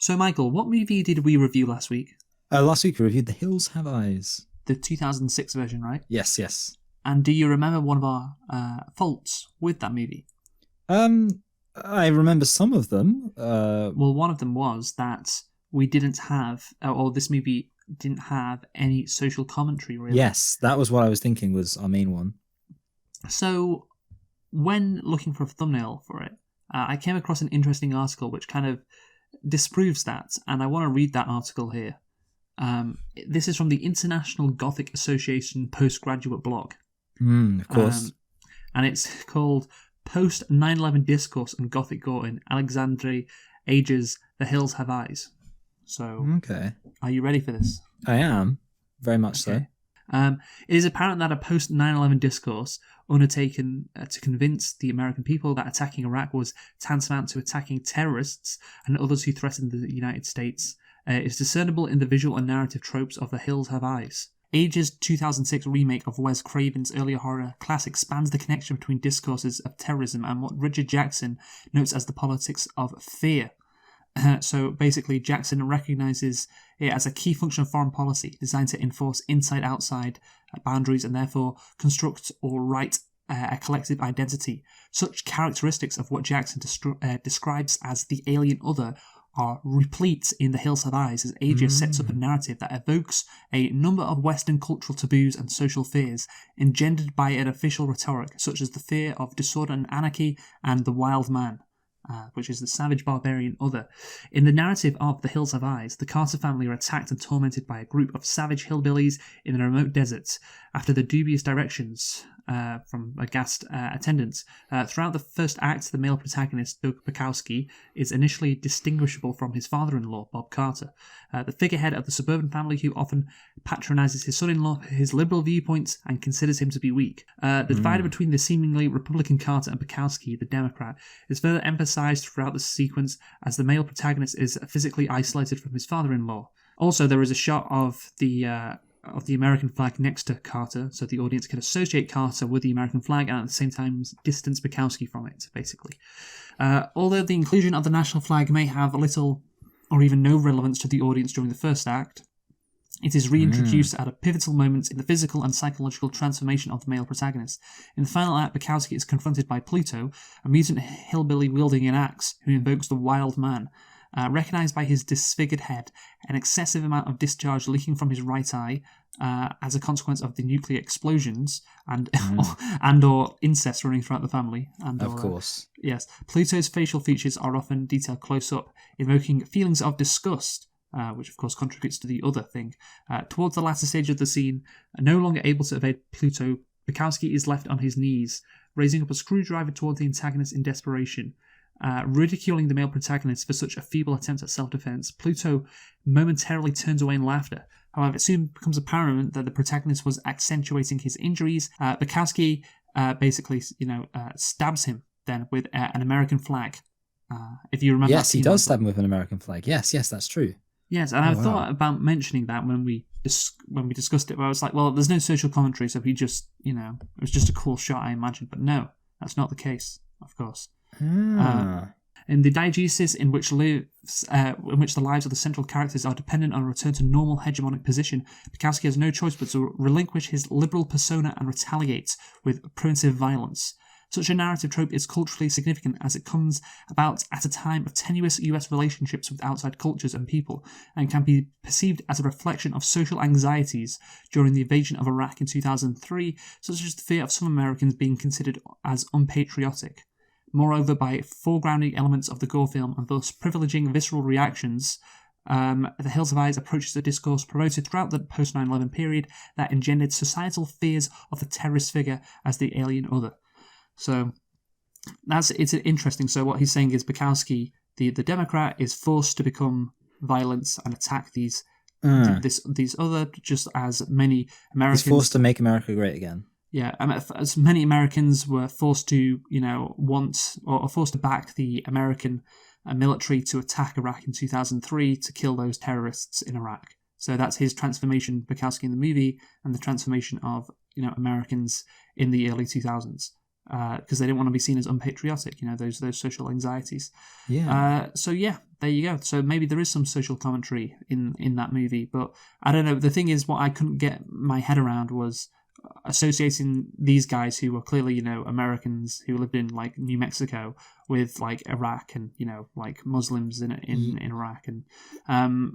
So, Michael, what movie did we review last week? Last week we reviewed The Hills Have Eyes. The 2006 version, right? Yes. And do you remember one of our faults with that movie? I remember some of them. Well, one of them was that we didn't have, or this movie didn't have any social commentary, really. Yes, that was what I was thinking was our main one. So, when looking for a thumbnail for it, I came across an interesting article which kind of disproves that, and I want to read that article here. This is from the International Gothic Association postgraduate blog. Of course. And it's called Post 9/11 Discourse on Gothic Gore in Alexandre Age's The Hills Have Eyes. So, okay. Are you ready for this? I am. Very much so. It is apparent that a post 9/11 discourse undertaken to convince the American people that attacking Iraq was tantamount to attacking terrorists and others who threatened the United States is discernible in the visual and narrative tropes of The Hills Have Eyes. Age's 2006 remake of Wes Craven's earlier horror classic spans the connection between discourses of terrorism and what Richard Jackson notes as the politics of fear. So basically, Jackson recognizes it as a key function of foreign policy designed to enforce inside-outside boundaries and therefore construct or write a collective identity. Such characteristics of what Jackson describes as the alien other are replete in The Hills Have Eyes as Ager sets up a narrative that evokes a number of Western cultural taboos and social fears engendered by an official rhetoric, such as the fear of disorder and anarchy and the wild man. Which is the savage barbarian other. In the narrative of The Hills Have Eyes, the Carter family are attacked and tormented by a group of savage hillbillies in the remote deserts after the dubious directions from aghast attendants. Throughout the first act, the male protagonist, Doug Bukowski, is initially distinguishable from his father-in-law, Bob Carter, the figurehead of the suburban family who often patronizes his son-in-law for his liberal viewpoints and considers him to be weak. The divide between the seemingly Republican Carter and Bukowski, the Democrat, is further emphasized throughout the sequence as the male protagonist is physically isolated from his father-in-law. Also, there is a shot of the American flag next to Carter, so the audience can associate Carter with the American flag and at the same time distance Bukowski from it, basically. Although the inclusion of the national flag may have little or even no relevance to the audience during the first act, it is reintroduced at a pivotal moment in the physical and psychological transformation of the male protagonist. In the final act, Bukowski is confronted by Pluto, a mutant hillbilly wielding an axe who invokes the wild man. Recognized by his disfigured head, an excessive amount of discharge leaking from his right eye as a consequence of the nuclear explosions and or incest running throughout the family. Of course. Yes. Pluto's facial features are often detailed close up, evoking feelings of disgust, which of course contributes to the other thing. Towards the latter stage of the scene, no longer able to evade Pluto, Bukowski is left on his knees, raising up a screwdriver toward the antagonist in desperation. Ridiculing the male protagonist for such a feeble attempt at self-defense, Pluto momentarily turns away in laughter. However, it soon becomes apparent that the protagonist was accentuating his injuries. Bukowski basically, stabs him then with an American flag. If you remember, yes, he does stab him with an American flag. Yes, that's true. Yes, and I thought about mentioning that when we discussed it. But I was like, well, there's no social commentary, so he just, it was just a cool shot, I imagine. But no, that's not the case, of course. In the diegesis in which the lives of the central characters are dependent on a return to normal hegemonic position, Bukowski has no choice but to relinquish his liberal persona and retaliate with primitive violence. Such a narrative trope is culturally significant as it comes about at a time of tenuous US relationships with outside cultures and people, and can be perceived as a reflection of social anxieties during the invasion of Iraq in 2003, such as the fear of some Americans being considered as unpatriotic. Moreover, by foregrounding elements of the Gore film and thus privileging visceral reactions, The Hills Have Eyes approaches the discourse promoted throughout the post 9/11 period that engendered societal fears of the terrorist figure as the alien other. So it's interesting. So what he's saying is Bukowski, the Democrat, is forced to become violent and attack these other, just as many Americans. He's forced to make America great again. Yeah, as many Americans were forced to, want or forced to back the American military to attack Iraq in 2003 to kill those terrorists in Iraq. So that's his transformation, Bukowski in the movie, and the transformation of Americans in the early 2000s. because they didn't want to be seen as unpatriotic. Those social anxieties. Yeah. So yeah, there you go. So maybe there is some social commentary in that movie, but I don't know. The thing is, what I couldn't get my head around was associating these guys who were clearly, Americans who lived in like New Mexico with like Iraq and like Muslims in Iraq, and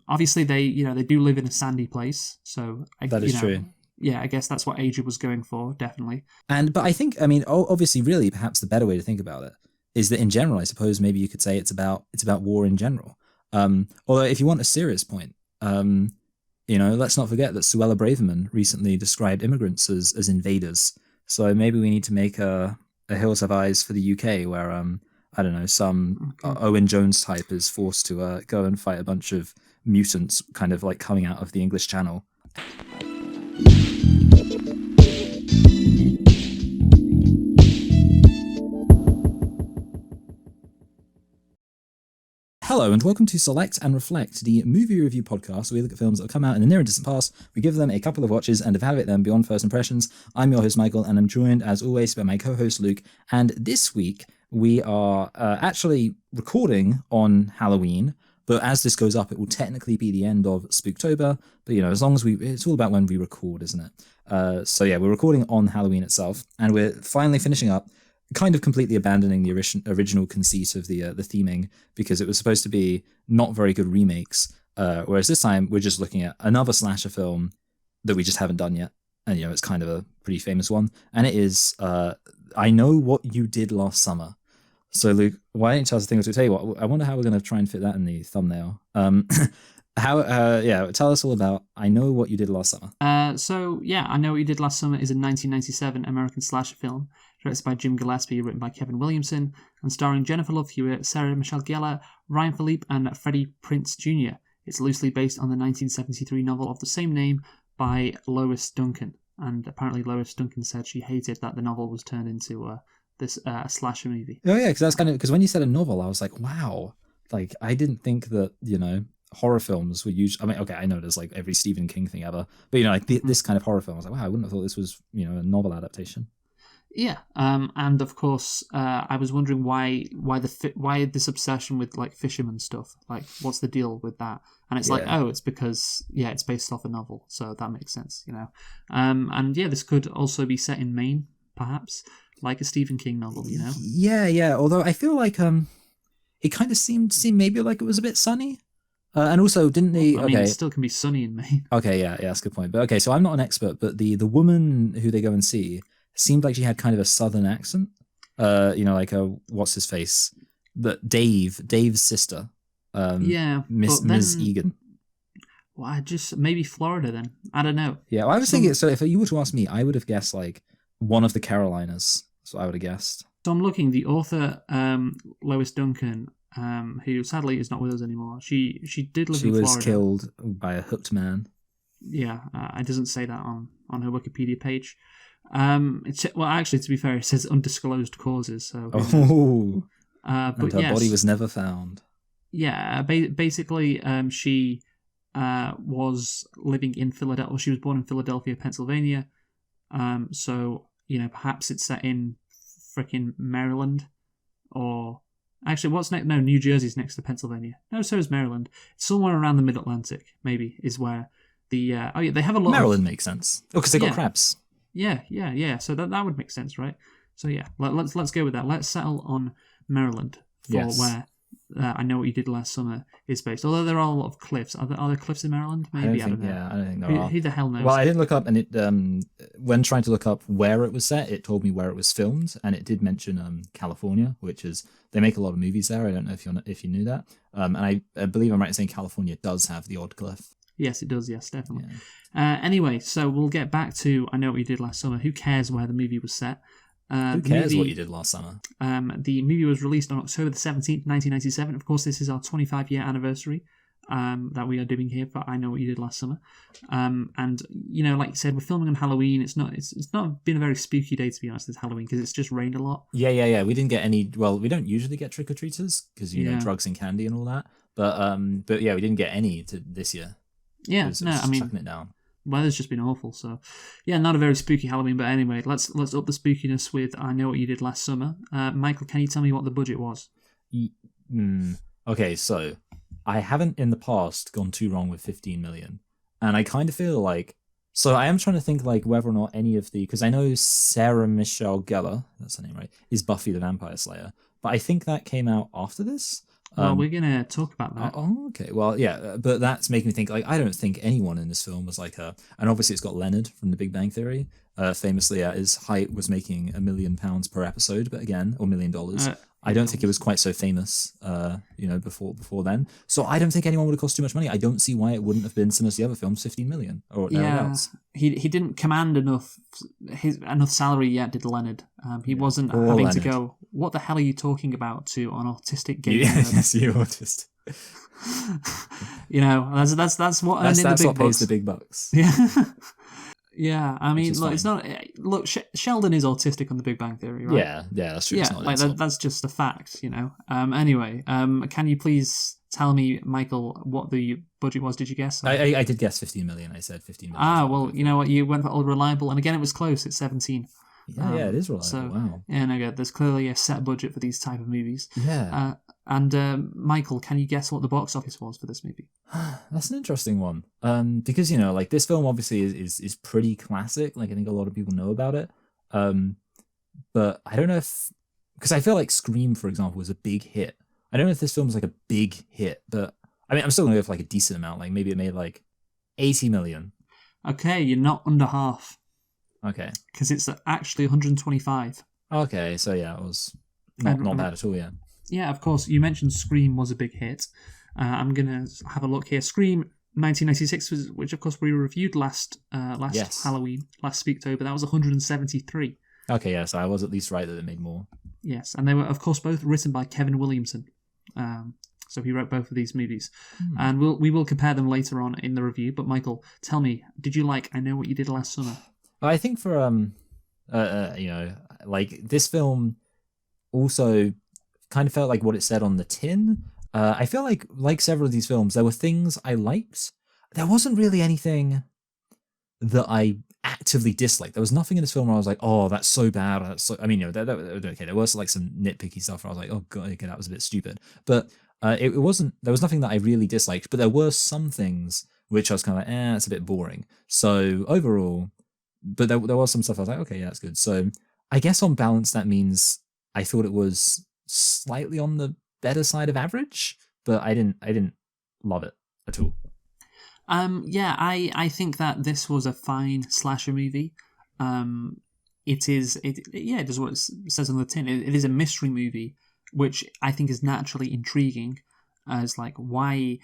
obviously they do live in a sandy place, so that is true. Yeah, I guess that's what Asia was going for, definitely. But I think, obviously, really, perhaps the better way to think about it is that in general, I suppose maybe you could say it's about war in general. Although if you want a serious point, let's not forget that Suella Braverman recently described immigrants as invaders. So maybe we need to make a Hills Have Eyes for the UK where, I don't know, some Owen Jones type is forced to go and fight a bunch of mutants kind of like coming out of the English Channel. Hello and welcome to Select and Reflect, the movie review podcast where we look at films that have come out in the near and distant past, we give them a couple of watches and evaluate them beyond first impressions. I'm your host Michael, and I'm joined as always by my co-host Luke, and this week we are actually recording on Halloween, but as this goes up it will technically be the end of Spooktober, but as long as it's all about when we record, isn't it? So yeah, we're recording on Halloween itself, and we're finally finishing up, kind of completely abandoning the original conceit of the theming, because it was supposed to be not very good remakes, whereas this time we're just looking at another slasher film that we just haven't done yet, and it's kind of a pretty famous one, and it is I Know What You Did Last Summer. So Luke, why don't you tell us the things? To tell you what, I wonder how we're going to try and fit that in the thumbnail. Tell us all about I Know What You Did Last Summer. I Know What You Did Last Summer is a 1997 American slasher film directed by Jim Gillespie, written by Kevin Williamson, and starring Jennifer Love Hewitt, Sarah Michelle Gellar, Ryan Philippe, and Freddie Prinze Jr. It's loosely based on the 1973 novel of the same name by Lois Duncan, and apparently Lois Duncan said she hated that the novel was turned into this slasher movie. Oh yeah, because that's kind of, because when you said a novel, I was like, wow, like I didn't think that horror films were usually, I mean, okay, I know there's like every Stephen King thing ever, but this kind of horror film, I was like, wow, I wouldn't have thought this was a novel adaptation. Yeah, and of course, I was wondering why this obsession with like fisherman stuff, like what's the deal with that? And it's like, oh, it's because it's based off a novel, so that makes sense, and this could also be set in Maine, perhaps, like a Stephen King novel, Yeah. Although I feel like it kind of seemed maybe like it was a bit sunny. And also, didn't they? I mean, it still can be sunny in Maine. Okay, yeah, that's a good point. But okay, so I'm not an expert, but the woman who they go and see seemed like she had kind of a southern accent. Like what's his face? Dave's sister. Miss Egan. Well, maybe Florida then. I don't know. Yeah, well, I was thinking. So if you were to ask me, I would have guessed like one of the Carolinas. That's what I would have guessed. So I'm looking. The author, Lois Duncan, who sadly is not with us anymore. She did live in Florida. She was killed by a hooked man. Yeah, it doesn't say that on her Wikipedia page. Actually, to be fair, it says undisclosed causes. So, but her body was never found. Yeah, basically, she was living in Philadelphia. Well, she was born in Philadelphia, Pennsylvania. So perhaps it's set in frickin' Maryland, or actually, what's next? No, New Jersey's next to Pennsylvania. No, so is Maryland. Somewhere around the Mid-Atlantic, maybe, is where the they have a lot. Makes sense. Oh, because they got crabs. Yeah. So that would make sense, right? So yeah, let's go with that. Let's settle on Maryland for where I Know What You Did Last Summer is based. Although there are a lot of cliffs. Are there cliffs in Maryland? Maybe, I don't know. Yeah, I don't think there are. Who the hell knows? Well, I didn't look up, and it when trying to look up where it was set, it told me where it was filmed, and it did mention California, which is, they make a lot of movies there. I don't know if you knew that. And I believe I'm right in saying California does have the odd cliff. Yes, it does. Yes, definitely. Yeah. Anyway, so we'll get back to I Know What You Did Last Summer. Who cares where the movie was set? Who cares what you did last summer? The movie was released on October the 17th, 1997. Of course, this is our 25-year anniversary that we are doing here for I Know What You Did Last Summer. And like you said, we're filming on Halloween. It's not been a very spooky day, to be honest, this Halloween, because it's just rained a lot. Yeah. We didn't get any. Well, we don't usually get trick or treaters because drugs and candy and all that. But yeah, we didn't get any to this year. Yeah, chucking it down. weather's just been awful. So, yeah, not a very spooky Halloween. But anyway, let's up the spookiness with I Know What You Did Last Summer. Michael, can you tell me what the budget was? Okay, so I haven't in the past gone too wrong with 15 million, and I kind of feel like. So I am trying to think like whether or not any of the, because I know Sarah Michelle Gellar, that's her name, right, is Buffy the Vampire Slayer, but I think that came out after this. Well, we're gonna talk about that. Okay. Well, yeah, but that's making me think like I don't think anyone in this film was like a, and obviously it's got Leonard from The Big Bang Theory, famously at his height was making £1 million per episode, but again, or $1 million. I don't think it was quite so famous, before then. So I don't think anyone would have cost too much money. I don't see why it wouldn't have been similar to the other films, 15 million or thereabouts. He didn't command enough salary yet, did Leonard? He wasn't having Leonard. to go, what the hell are you talking about, to an autistic gay Yes, you autist. That's what earned That's the big what pays bucks. the big bucks. Yeah. Yeah, I mean, is look, fine. it's not. Look, Sheldon is autistic on The Big Bang Theory, right? Yeah, that's true. Yeah, It's not an like insult. that's just a fact, Anyway, can you please tell me, Michael, what the budget was? Did you guess? I did guess 15 million. I said 15 million. Well, you know what? You went for all reliable, and again, it was close. It's 17. Yeah, it is reliable. So, wow. yeah, no good. There's clearly a set budget for these type of movies. Yeah. Michael, can you guess what the box office was for this movie? That's an interesting one. Because like this film obviously is pretty classic. Like I think a lot of people know about it. But I don't know if, because I feel like Scream, for example, was a big hit. I don't know if this film was like a big hit, but I mean, I'm still gonna go for like a decent amount. Like maybe it made like 80 million. Okay, you're not under half. Okay. Because it's actually 125. Okay, so yeah, it was not bad at all. Yeah. Yeah, of course. You mentioned Scream was a big hit. I'm gonna have a look here. Scream 1996, which of course we reviewed last Yes. Halloween, last Spooktober. That was 173. Okay, yeah, so I was at least right that it made more. Yes, and they were of course both written by Kevin Williamson. So he wrote both of these movies, and we will compare them later on in the review. But Michael, tell me, did you like I Know What You Did Last Summer? I think for like this film also kind of felt like what it said on the tin. I feel like several of these films, there were things I liked. There wasn't really anything that I actively disliked. There was nothing in this film where I was like, oh, that's so bad. I mean, okay, there was like some nitpicky stuff where I was like, oh god, okay, that was a bit stupid. But it wasn't. There was nothing that I really disliked. But there were some things which I was kind of like, it's a bit boring. So overall, but there was some stuff I was like, okay, yeah, that's good. So I guess on balance, that means I thought it was slightly on the better side of average, but I didn't love it at all. I think that this was a fine slasher movie. It does what it says on the tin. It is a mystery movie, which I think is naturally intriguing, as like why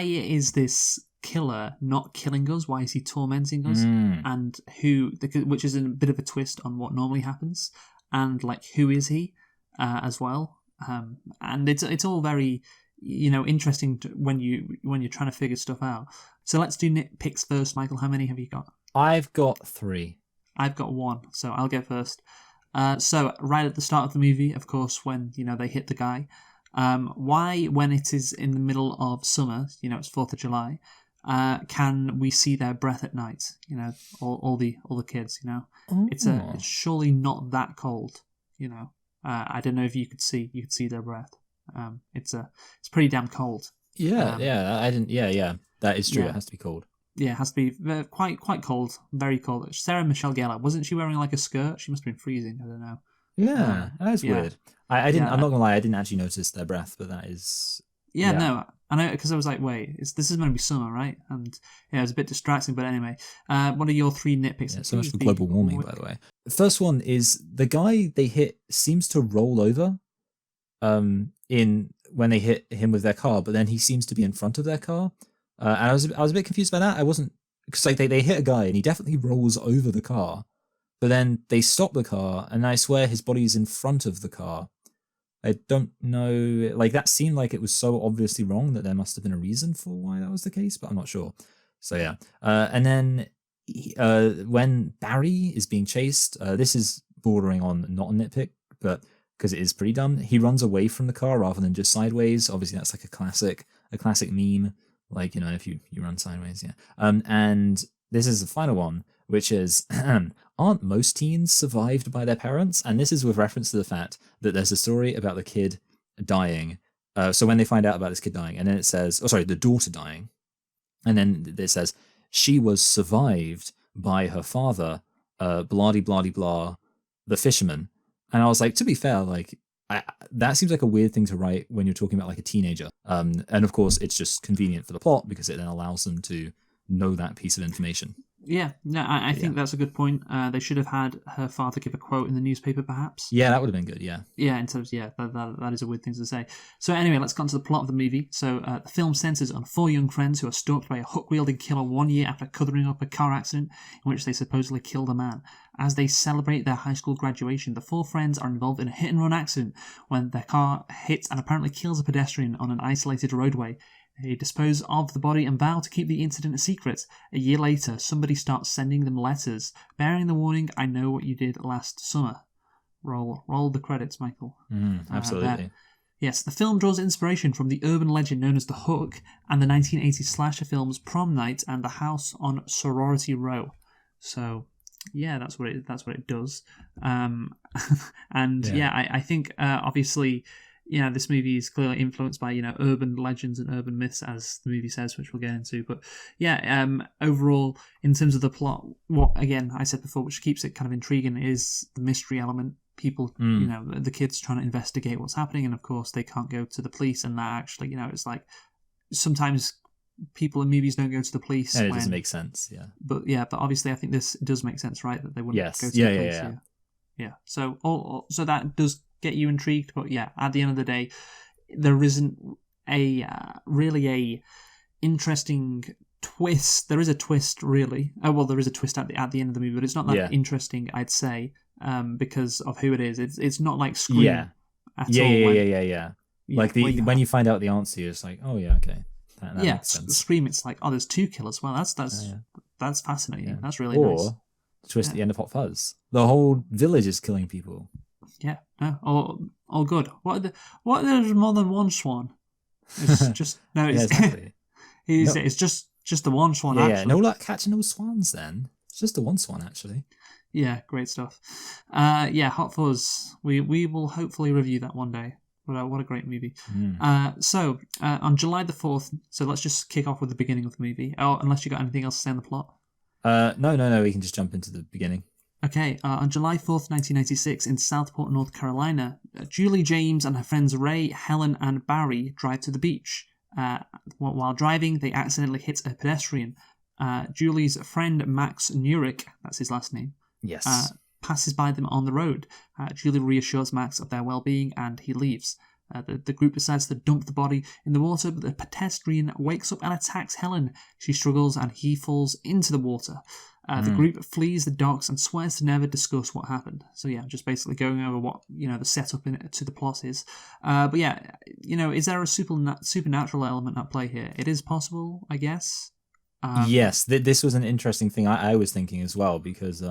is this killer not killing us? Why is he tormenting us? And which is a bit of a twist on what normally happens, and like who is he as well? And it's all very interesting when you're trying to figure stuff out. So let's do nitpicks first, Michael. How many have you got? I've got 3. I've got 1, so I'll go first. So right at the start of the movie, of course, when they hit the guy, why when it is in the middle of summer, it's 4th of July, can we see their breath at night? All the kids. It's surely not that cold. I don't know if you could see their breath. It's pretty damn cold. Yeah, I didn't. Yeah, that is true. Yeah. It has to be cold. Yeah, it has to be quite cold, very cold. Sarah Michelle Gellar, wasn't she wearing like a skirt? She must have been freezing. I don't know. Yeah, that's yeah. weird. I didn't. Yeah. I'm not gonna lie. I didn't actually notice their breath, but that is. Yeah, no, I know, because I was like, wait, this is going to be summer, right? And it was a bit distracting, but anyway. What are your 3 nitpicks? Yeah, so much for global warming, by the way. The first one is the guy they hit seems to roll over in when they hit him with their car, but then he seems to be in front of their car. And I was a bit confused by that. I wasn't, because like they hit a guy and he definitely rolls over the car, but then they stop the car and I swear his body is in front of the car. I don't know, like that seemed like it was so obviously wrong that there must have been a reason for why that was the case, but I'm not sure. So yeah, and then when Barry is being chased, this is bordering on not a nitpick, but because it is pretty dumb, he runs away from the car rather than just sideways. Obviously, that's like a classic meme. Like, if you run sideways, yeah. And this is the final one, which is aren't most teens survived by their parents? And this is with reference to the fact that there's a story about the kid dying. So when they find out about this kid dying, and then it says, the daughter dying, and then it says she was survived by her father, blah blah blah, the fisherman. And I was like, to be fair, like that seems like a weird thing to write when you're talking about like a teenager. And of course, it's just convenient for the plot because it then allows them to know that piece of information. Yeah, no, I think that's a good point. They should have had her father give a quote in the newspaper, perhaps. Yeah, that would have been good, yeah. Yeah, in terms, that is a weird thing to say. So anyway, let's get on to the plot of the movie. So the film centres on 4 young friends who are stalked by a hook-wielding killer 1 year after covering up a car accident in which they supposedly killed a man. As they celebrate their high school graduation, the 4 friends are involved in a hit-and-run accident when their car hits and apparently kills a pedestrian on an isolated roadway. They dispose of the body and vow to keep the incident a secret. A year later, somebody starts sending them letters, bearing the warning, "I know what you did last summer." Roll the credits, Michael. Absolutely. Yes, the film draws inspiration from the urban legend known as The Hook and the 1980 slasher films Prom Night and The House on Sorority Row. So, yeah, that's what it does. I think obviously, this movie is clearly influenced by urban legends and urban myths, as the movie says, which we'll get into. But overall, in terms of the plot, what again I said before, which keeps it kind of intriguing, is the mystery element. People, the kids trying to investigate what's happening, and of course they can't go to the police, and that actually, it's like sometimes people in movies don't go to the police, and it doesn't make sense. Yeah, but obviously I think this does make sense, right? That they wouldn't go to the police. Yeah. So that does get you intrigued, but at the end of the day, there isn't really a interesting twist. There is a twist, really. Oh well, there is a twist at the end of the movie, but it's not that interesting, I'd say, because of who it is. It's not like Scream. At all. Yeah. Like when you find out the answer, you're just like, oh yeah, okay, that makes sense. Scream, it's like, oh, there's 2 killers. Well, that's fascinating. Yeah. That's really nice. Or the twist at the end of Hot Fuzz, the whole village is killing people. Yeah, no, all good. What there's more than one swan? It's just no. It's, exactly. It's just the one swan. Yeah, no luck catching those swans. Then it's just the one swan, actually. Yeah, great stuff. Hot Fuzz. We will hopefully review that one day. What a great movie. So on July the 4th. So let's just kick off with the beginning of the movie. Oh, unless you got anything else to say on the plot. No. We can just jump into the beginning. Okay, on July 4th, 1996, in Southport, North Carolina, Julie James and her friends Ray, Helen, and Barry drive to the beach. While driving, they accidentally hit a pedestrian. Julie's friend Max Nurick, that's his last name, passes by them on the road. Julie reassures Max of their well-being, and he leaves. The group decides to dump the body in the water, but the pedestrian wakes up and attacks Helen. She struggles, and he falls into the water. The group flees the docks and swears to never discuss what happened. So just basically going over what the setup to the plot is. Is there a supernatural element at play here? It is possible, I guess. Yes, this was an interesting thing I was thinking as well, because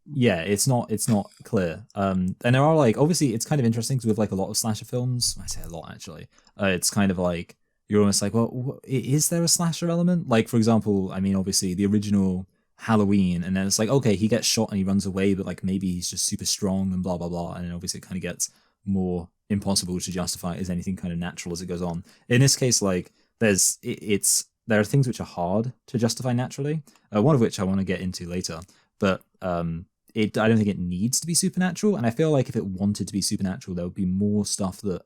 it's not clear. And there are obviously it's kind of interesting because with a lot of slasher films, I say a lot actually, it's kind of like you're almost like, well, is there a slasher element? Like, for example, I mean, obviously the original Halloween, and then it's like, okay, he gets shot and he runs away, but maybe he's just super strong and blah blah blah, and then obviously it kind of gets more impossible to justify as anything kind of natural as it goes on. In this case, there are things which are hard to justify naturally. One of which I want to get into later, but I don't think it needs to be supernatural, and I feel like if it wanted to be supernatural, there would be more stuff that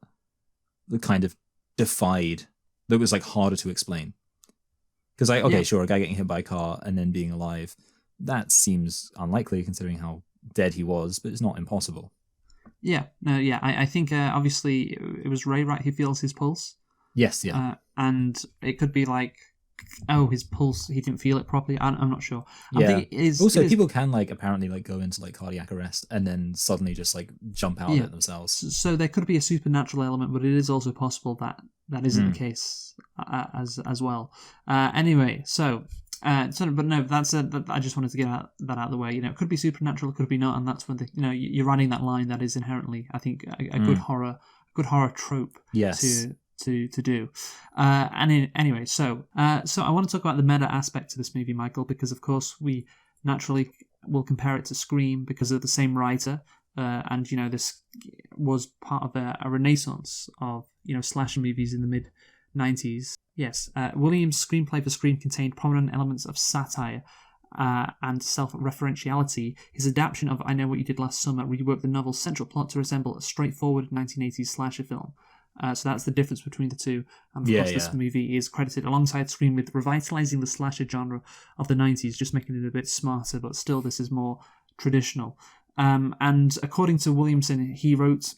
kind of defied, that was harder to explain. Because sure, a guy getting hit by a car and then being alive, that seems unlikely considering how dead he was, but it's not impossible. I think obviously it was Ray, right? He feels his pulse. Yes, yeah. And it could be his pulse, he didn't feel it properly. I'm not sure. Yeah. People can apparently go into cardiac arrest and then suddenly just jump out of it themselves. So there could be a supernatural element, but it is also possible that isn't the case as well. Anyway, but no, I just wanted to get that out of the way. It could be supernatural, it could be not, and that's when you're running that line that is inherently, I think, a good horror trope. Yes. to do. Anyway, so I want to talk about the meta aspect to this movie, Michael, because of course we naturally will compare it to Scream because of the same writer, and this was part of a renaissance of slasher movies in the mid '90s. Yes, Williams' screenplay for Scream contained prominent elements of satire and self-referentiality. His adaptation of I Know What You Did Last Summer reworked the novel's central plot to resemble a straightforward 1980s slasher film. So that's the difference between the two. And of course, this movie is credited alongside Scream with revitalizing the slasher genre of the 90s, just making it a bit smarter, but still this is more traditional. And according to Williamson, he wrote...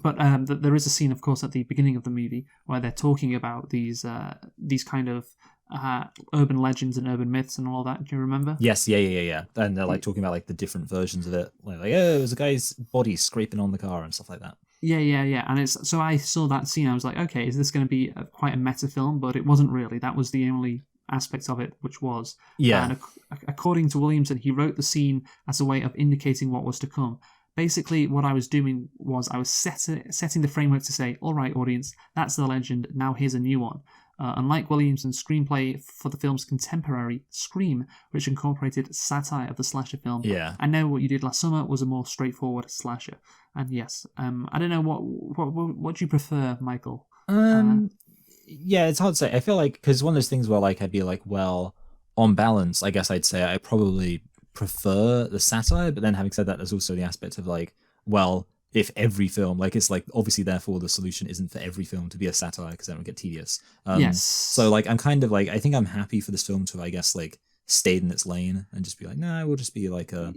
But there is a scene, of course, at the beginning of the movie where they're talking about these kind of urban legends and urban myths and all that. Do you remember? Yes, yeah. And they're like talking about like the different versions of it. Like oh, it was a guy's body scraping on the car and stuff like that. Yeah. And so I saw that scene. I was like, okay, is this going to be quite a meta film? But it wasn't really. That was the only aspect of it which was. Yeah. And according to Williamson, he wrote the scene as a way of indicating what was to come. Basically, what I was doing was I was setting the framework to say, all right, audience, that's the legend, now here's a new one. Unlike Williamson's screenplay for the film's contemporary, Scream, which incorporated satire of the slasher film, I Know What You Did Last Summer was a more straightforward slasher. And yes, I don't know, what do you prefer, Michael? Yeah, it's hard to say. I feel like, because one of those things where like I'd be like, well, on balance, I guess I'd say I probably prefer the satire, but then having said that, there's also the aspect of like, well, if every film, like it's like obviously therefore the solution isn't for every film to be a satire because then it would get tedious. Yes. So like I'm kind of like, I think I'm happy for this film to I guess like stayed in its lane and just be like, no, we'll just be like a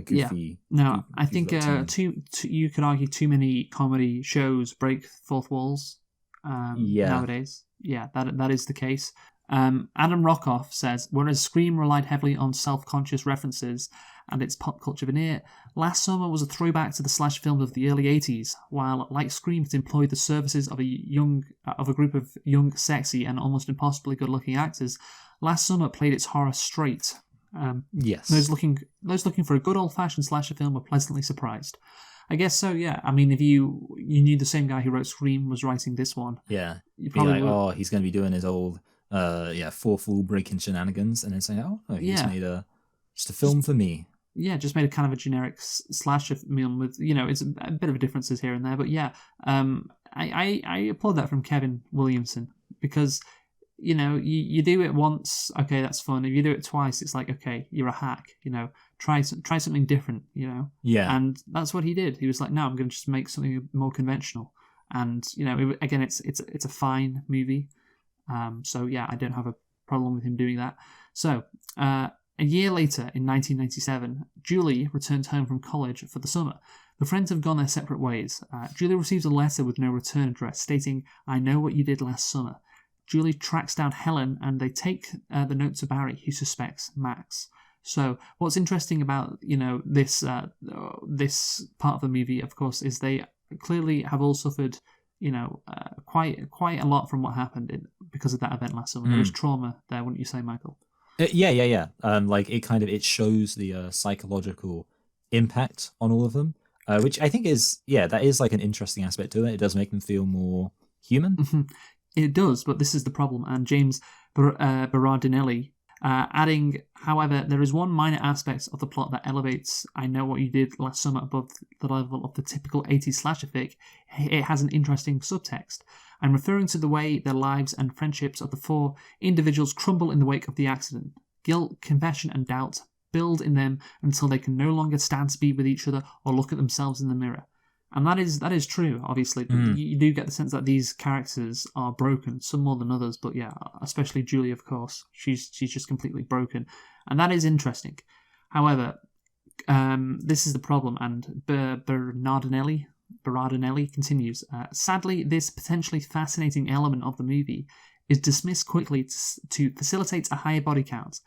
goofy. Yeah. No, I think you could argue too many comedy shows break fourth walls. Nowadays. Yeah, that is the case. Adam Rockoff says, whereas Scream relied heavily on self-conscious references and its pop culture veneer, Last Summer was a throwback to the slash films of the early 80s, while, like Scream, it employed the services of a group of young, sexy, and almost impossibly good-looking actors. Last Summer played its horror straight. Yes. Those looking for a good old-fashioned slasher film were pleasantly surprised. I guess so, yeah. I mean, if you knew the same guy who wrote Scream was writing this one, you probably be like, he's going to be doing his old fourth wall breaking shenanigans, and then say, he's made just a film for me. Yeah, just made a kind of a generic slasher film with, it's a bit of differences here and there, but yeah, I applaud that from Kevin Williamson because, you do it once, okay, that's fun. If you do it twice, it's like, okay, you're a hack, try something different, Yeah. And that's what he did. He was like, no, I'm going to just make something more conventional. And, again, it's a fine movie. So yeah, I don't have a problem with him doing that. So, a year later, in 1997, Julie returned home from college for the summer. The friends have gone their separate ways. Julie receives a letter with no return address stating, I know what you did last summer. Julie tracks down Helen and they take the note to Barry, who suspects Max. So what's interesting about, this part of the movie, of course, is they clearly have all suffered quite a lot from what happened because of that event last summer. There was trauma there, wouldn't you say, Michael? Yeah. Like it shows the psychological impact on all of them, which I think that is like an interesting aspect to it. It does make them feel more human. It does, but this is the problem. And James Berardinelli adding, however, there is one minor aspect of the plot that elevates I Know What You Did Last Summer above the level of the typical 80s slasher fic. It has an interesting subtext. I'm referring to the way their lives and friendships of the four individuals crumble in the wake of the accident. Guilt, confession, and doubt build in them until they can no longer stand to be with each other or look at themselves in the mirror. And that is true, obviously. You do get the sense that these characters are broken, some more than others, but yeah, especially Julie, of course. She's just completely broken. And that is interesting. However, this is the problem, and Berardinelli continues. Sadly, this potentially fascinating element of the movie is dismissed quickly to facilitate a higher body count.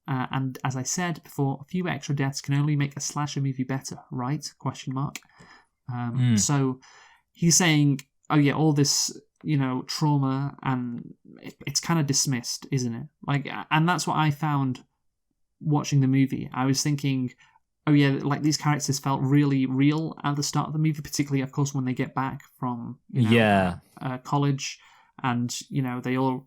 And as I said before, a few extra deaths can only make a slasher movie better, right? ? So he's saying, all this, trauma, and it's kind of dismissed, isn't it? Like, and that's what I found watching the movie. I was thinking, oh yeah, like these characters felt really real at the start of the movie, particularly, of course, when they get back from college, and they all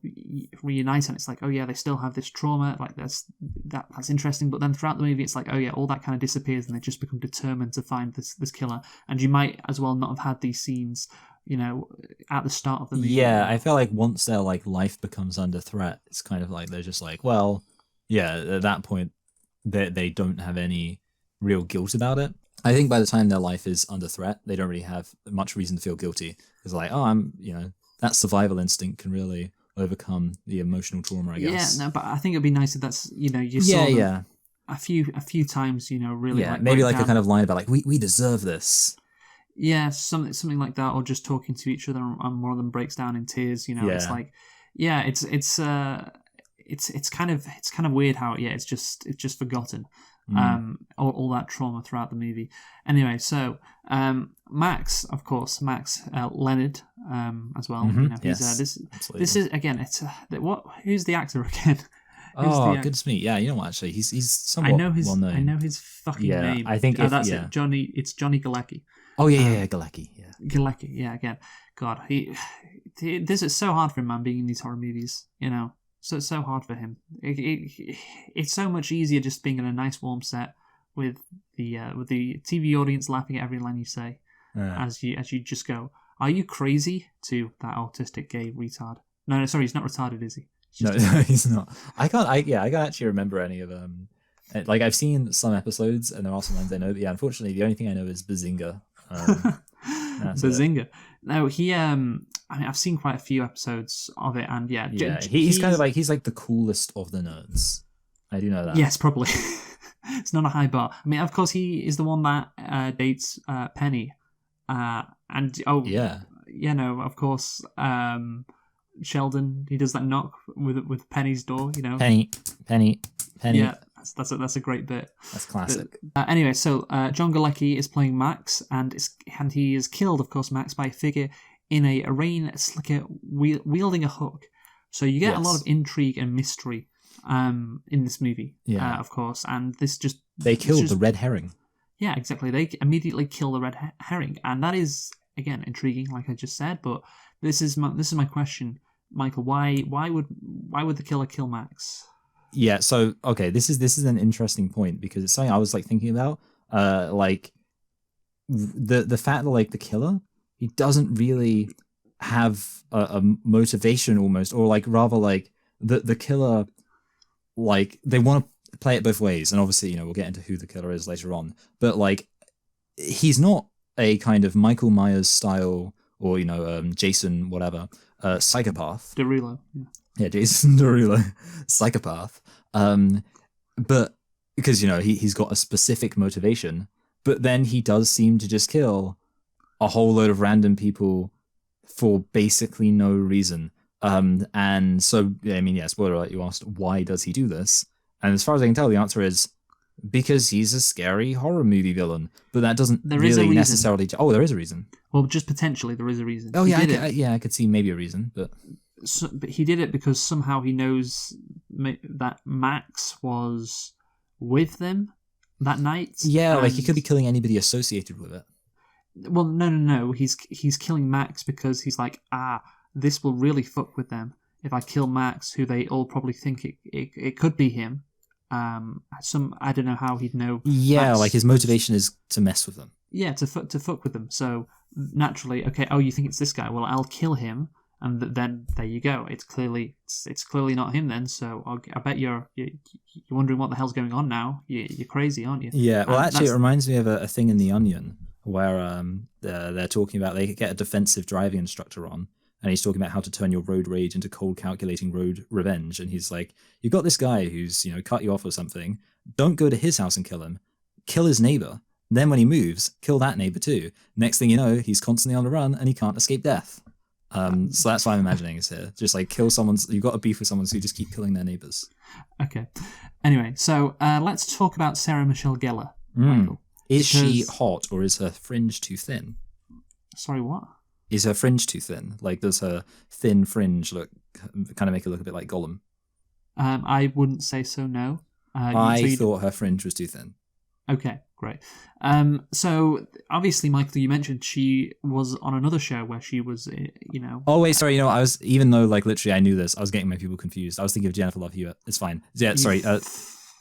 reunite, and it's like, oh yeah, they still have this trauma. Like that's interesting. But then throughout the movie, it's like, oh yeah, all that kind of disappears, and they just become determined to find this killer. And you might as well not have had these scenes, at the start of the movie. Yeah, I feel like once their like life becomes under threat, it's kind of like they're just like, well, yeah, at that point, they don't have any real guilt about it. I think by the time their life is under threat, they don't really have much reason to feel guilty. It's like, oh, that survival instinct can really overcome the emotional trauma, I guess. Yeah, no, but I think it'd be nice if that's, you saw them a few times, really. Yeah, maybe like a kind of line about like, we deserve this. Yeah, something like that, or just talking to each other, and one of them breaks down in tears. It's like, yeah, it's kind of weird how it's just forgotten, all that trauma throughout the movie. Anyway, so Max, of course, Leonard, as well. Yes, this is again, it's who's the actor again? Goodness me, yeah, you know what? Actually, he's somewhat well known. I know his fucking name. I think that's it. It's Johnny Galecki. Oh yeah, Galecki. Yeah, Galecki. Yeah, again, God, this is so hard for him, man, being in these horror movies. So it's so hard for him. It's so much easier just being in a nice warm set with the TV audience laughing at every line you say, as you just go, "Are you crazy?" to that autistic gay retard. No, sorry, he's not retarded, is he? No, he's not. I can't actually remember any of them. Like I've seen some episodes, and there are some lines I know. But yeah, unfortunately, the only thing I know is Bazinga. Bazinga. No, he. I mean, I've seen quite a few episodes of it, and he's kind of like he's like the coolest of the nerds. I do know that. Yes, probably. It's not a high bar. I mean, of course, he is the one that dates Penny, and of course, Sheldon. He does that knock with Penny's door. Penny. Yeah, that's a great bit. That's classic. But, anyway, so John Galecki is playing Max, and he is killed, of course, Max, by a figure in a rain slicker wielding a hook. So you get a lot of intrigue and mystery in this movie, of course, and this just... They killed the red herring. Yeah, exactly. They immediately kill the red herring, and that is, again, intriguing, like I just said, but this is my question, Michael. Why would the killer kill Max? Yeah, so okay, this is an interesting point because it's something I was like thinking about. Like the fact that like the killer, he doesn't really have a motivation almost, or like rather like the killer, like they want to play it both ways, and obviously we'll get into who the killer is later on, but like he's not a kind of Michael Myers style or Jason whatever psychopath. Derulo. Yeah, Jason Derulo, psychopath. But because he's got a specific motivation, but then he does seem to just kill a whole load of random people for basically no reason. And so I mean, yeah, spoiler alert, you asked why does he do this? And as far as I can tell, the answer is because he's a scary horror movie villain. But that doesn't really necessarily. Oh, there is a reason. Well, just potentially there is a reason. Oh yeah, I could see maybe a reason, but. But he did it because somehow he knows that Max was with them that night. Yeah, like he could be killing anybody associated with it. Well, no. He's killing Max because he's like, this will really fuck with them if I kill Max, who they all probably think it could be him. I don't know how he'd know. Yeah, Max. Like his motivation is to mess with them. Yeah, to fuck with them. So naturally, okay. Oh, you think it's this guy? Well, I'll kill him. And then there you go. It's clearly not him then. So I bet you're wondering what the hell's going on now. You're crazy, aren't you? Yeah. Well, actually, it reminds me of a thing in The Onion where they're talking about they get a defensive driving instructor on, and he's talking about how to turn your road rage into cold, calculating road revenge. And he's like, "You got this guy who's cut you off or something. Don't go to his house and kill him. Kill his neighbor. Then when he moves, kill that neighbor too. Next thing you know, he's constantly on the run and he can't escape death." So that's what I'm imagining is here. Just like kill someone's... You've got a beef with someone, so you just keep killing their neighbours. Okay. Anyway, so let's talk about Sarah Michelle Gellar. Is she hot or is her fringe too thin? Sorry, what? Is her fringe too thin? Like, does her thin fringe kind of make her look a bit like Gollum? I wouldn't say so, no. I thought her fringe was too thin. Okay, great. So obviously, Michael, you mentioned she was on another show where she was, Oh wait, sorry. I was, even though like literally I knew this, I was getting my people confused. I was thinking of Jennifer Love Hewitt. It's fine. Yeah, you, sorry.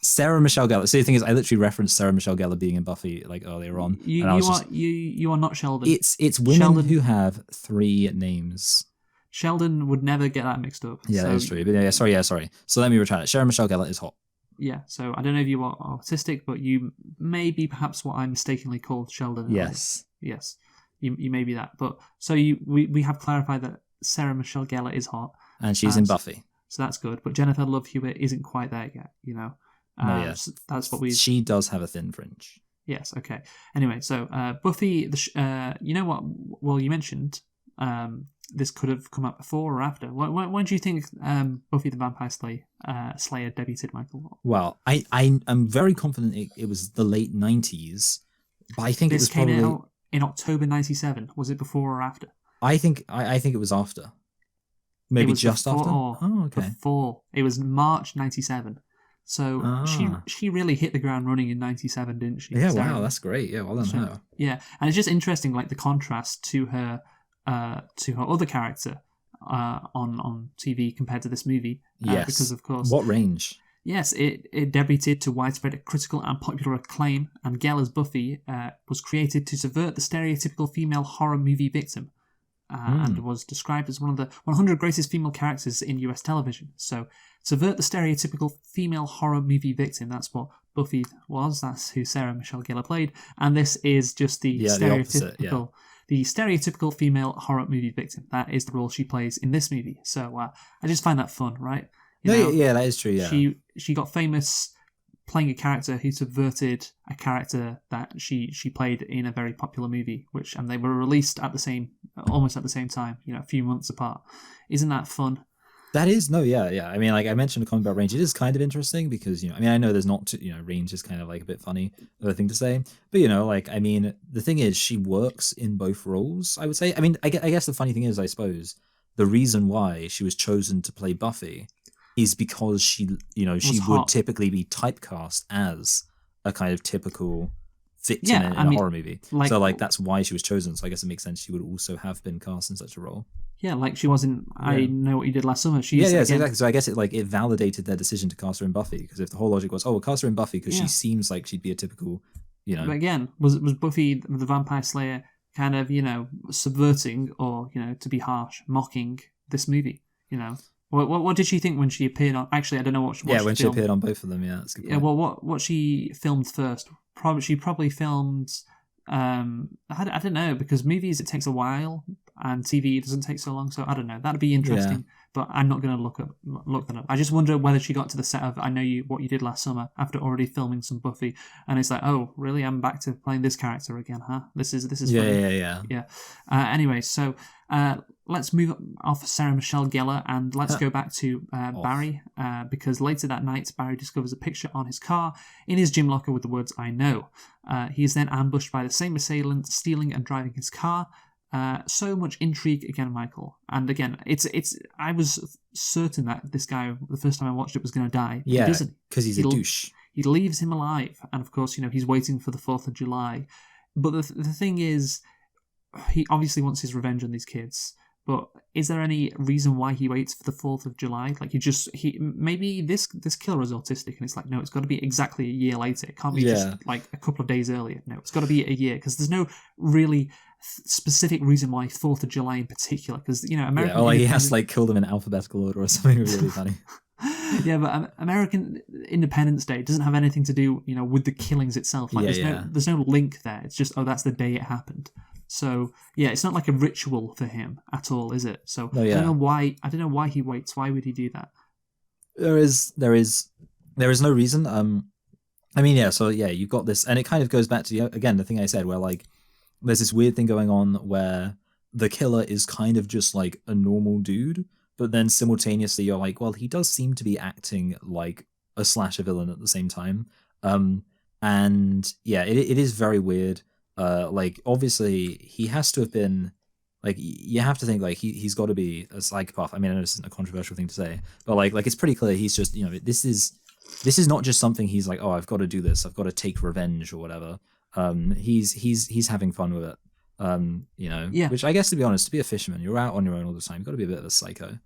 Sarah Michelle Gellar. So the thing is, I literally referenced Sarah Michelle Gellar being in Buffy like earlier on, you, and I you was are just, you are not Sheldon. it's women Sheldon who have 3 names. Sheldon would never get that mixed up. Yeah, so, that is true. But sorry. So let me retract it. Sarah Michelle Gellar is hot. Yeah, so I don't know if you are autistic, but you may be perhaps what I mistakenly called Sheldon. Yes. Yes, you may be that. But so we have clarified that Sarah Michelle Gellar is hot, And she's in Buffy. so that's good. But Jennifer Love Hewitt isn't quite there yet. No, yeah. So that's what we. She does have a thin fringe. Yes. Okay. Anyway, so Buffy, you know what? Well, you mentioned this could have come out before or after. When do you think Buffy the Vampire Slayer debuted, Michael? Well, I'm very confident it was the late 90s, but I think This it was came probably out in October '97. Was it before or after? I think it was after. Maybe It was just after. Oh, okay. Before. It was March '97. So Ah. she really hit the ground running in '97, didn't she? Yeah, Sarah? wow, that's great. Yeah, well done her. Yeah, and it's just interesting, like the contrast to her other character on TV compared to this movie. Yes. Because of course, What range? yes, it debuted to widespread critical and popular acclaim, and Gellar's Buffy was created to subvert the stereotypical female horror movie victim. And was described as one of the 100 greatest female characters in US television. So, subvert the stereotypical female horror movie victim. That's what Buffy was. That's who Sarah Michelle Gellar played. And this is just the stereotypical, the stereotypical female horror movie victim. That is the role she plays in this movie. So, I just find that fun, right? Yeah, that is true. Yeah, she got famous playing a character who subverted a character that she played in a very popular movie, and they were released almost at the same time, a few months apart. Isn't that fun? That is, no, yeah. I mean, like I mentioned a comment about range. It is kind of interesting because, I know there's not, range is kind of like a bit funny of a thing to say. But, I mean, the thing is, she works in both roles, I would say. I mean, I guess the funny thing is, I suppose, the reason why she was chosen to play Buffy is because she would typically be typecast as a kind of typical victim in a horror movie. So, that's why she was chosen. So I guess it makes sense she would also have been cast in such a role. Yeah, like she wasn't. Yeah. I Know What You Did Last Summer. Exactly. So I guess it validated their decision to cast her in Buffy, because if the whole logic was, we'll cast her in Buffy because she seems like she'd be a typical, But again, was Buffy the Vampire Slayer kind of subverting or to be harsh, mocking this movie? What did she think when she appeared on? Actually, I don't know what she when she appeared on both of them. Yeah, that's a good point. Yeah, well, what she filmed first? She probably filmed. I don't know, because movies it takes a while and TV doesn't take so long. So I don't know. That'd be interesting. Yeah. But I'm not going to look that up. I just wonder whether she got to the set of What You Did Last Summer after already filming some Buffy, and it's like, oh, really? I'm back to playing this character again, huh? This is yeah. Anyway, so let's move off Sarah Michelle Gellar and let's go back to Barry, because later that night Barry discovers a picture on his car in his gym locker with the words "I know." He is then ambushed by the same assailant, stealing and driving his car. So much intrigue again, Michael. And again, it's. I was certain that this guy, the first time I watched it, was going to die. Yeah, because he's a douche. He leaves him alive, and of course, he's waiting for the 4th of July. But the thing is, he obviously wants his revenge on these kids. But is there any reason why he waits for the 4th of July? Like maybe this killer is autistic, and it's like, no, it's got to be exactly a year later. It can't be just like a couple of days earlier. No, it's got to be a year, because there's no really specific reason why 4th of July in particular. Because American. Yeah, he has to kill them in alphabetical order or something really funny. Yeah, but American Independence Day doesn't have anything to do, with the killings itself. Like, there's no link there. It's just, that's the day it happened. So yeah, it's not like a ritual for him at all, is it? So I don't know why. I don't know why he waits. Why would he do that? There is no reason. So you've got this, and it kind of goes back to again the thing I said, where there's this weird thing going on where the killer is kind of just like a normal dude, but then simultaneously you're like, well, he does seem to be acting like a slasher villain at the same time. And yeah, it is very weird. Obviously he has to have been, you have to think he's got to be a psychopath. I mean, I know this isn't a controversial thing to say, but like it's pretty clear he's just, this is this is not just something he's like, oh, I've got to do this, I've got to take revenge or whatever. He's having fun with it. Yeah. Which I guess, to be honest, to be a fisherman, you're out on your own all the time. You've got to be a bit of a psycho.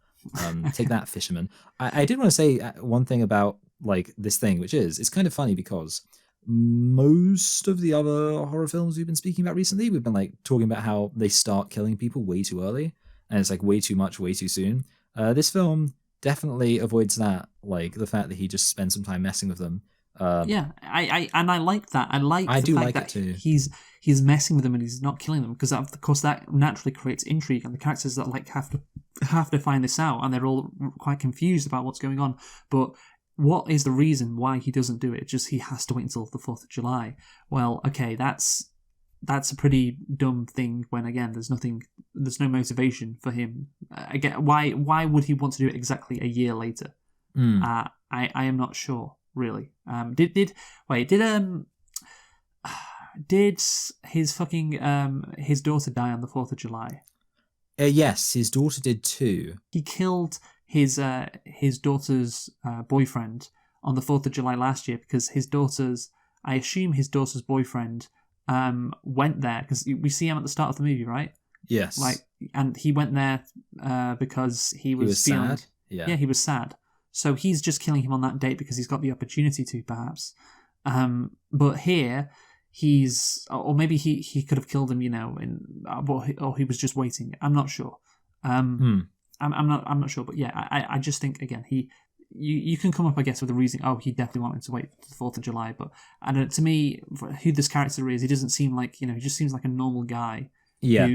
Take that, fisherman. I did want to say one thing about like this thing, which is it's kind of funny because most of the other horror films we've been speaking about recently, we've been like talking about how they start killing people way too early, and it's like way too much, way too soon. This film definitely avoids that, like the fact that he just spends some time messing with them. I like that. I do the fact like that it too. He's messing with them and he's not killing them, because of course that naturally creates intrigue, and the characters that like have to find this out, and they're all quite confused about what's going on. But what is the reason why he doesn't do it? It's just he has to wait until the 4th of July. Well, okay, that's a pretty dumb thing when, again, there's no motivation for him. Again, why would he want to do it exactly a year later? I am not sure, really. Did his fucking his daughter die on the 4th of July? Yes, his daughter did too. He killed his daughter's boyfriend on the 4th of July last year because I assume his daughter's boyfriend went there, because we see him at the start of the movie, right? Yes. And he went there because he was feeling sad. Yeah. Yeah, he was sad. So he's just killing him on that date because he's got the opportunity to, perhaps. But here, or maybe he could have killed him, or he was just waiting. I'm not sure. I'm not sure, but yeah, I just think, again, you can come up, I guess, with a reason. Oh, he definitely wanted to wait for the 4th of July, but to me, who this character is, he doesn't seem like, he just seems like a normal guy. Yeah.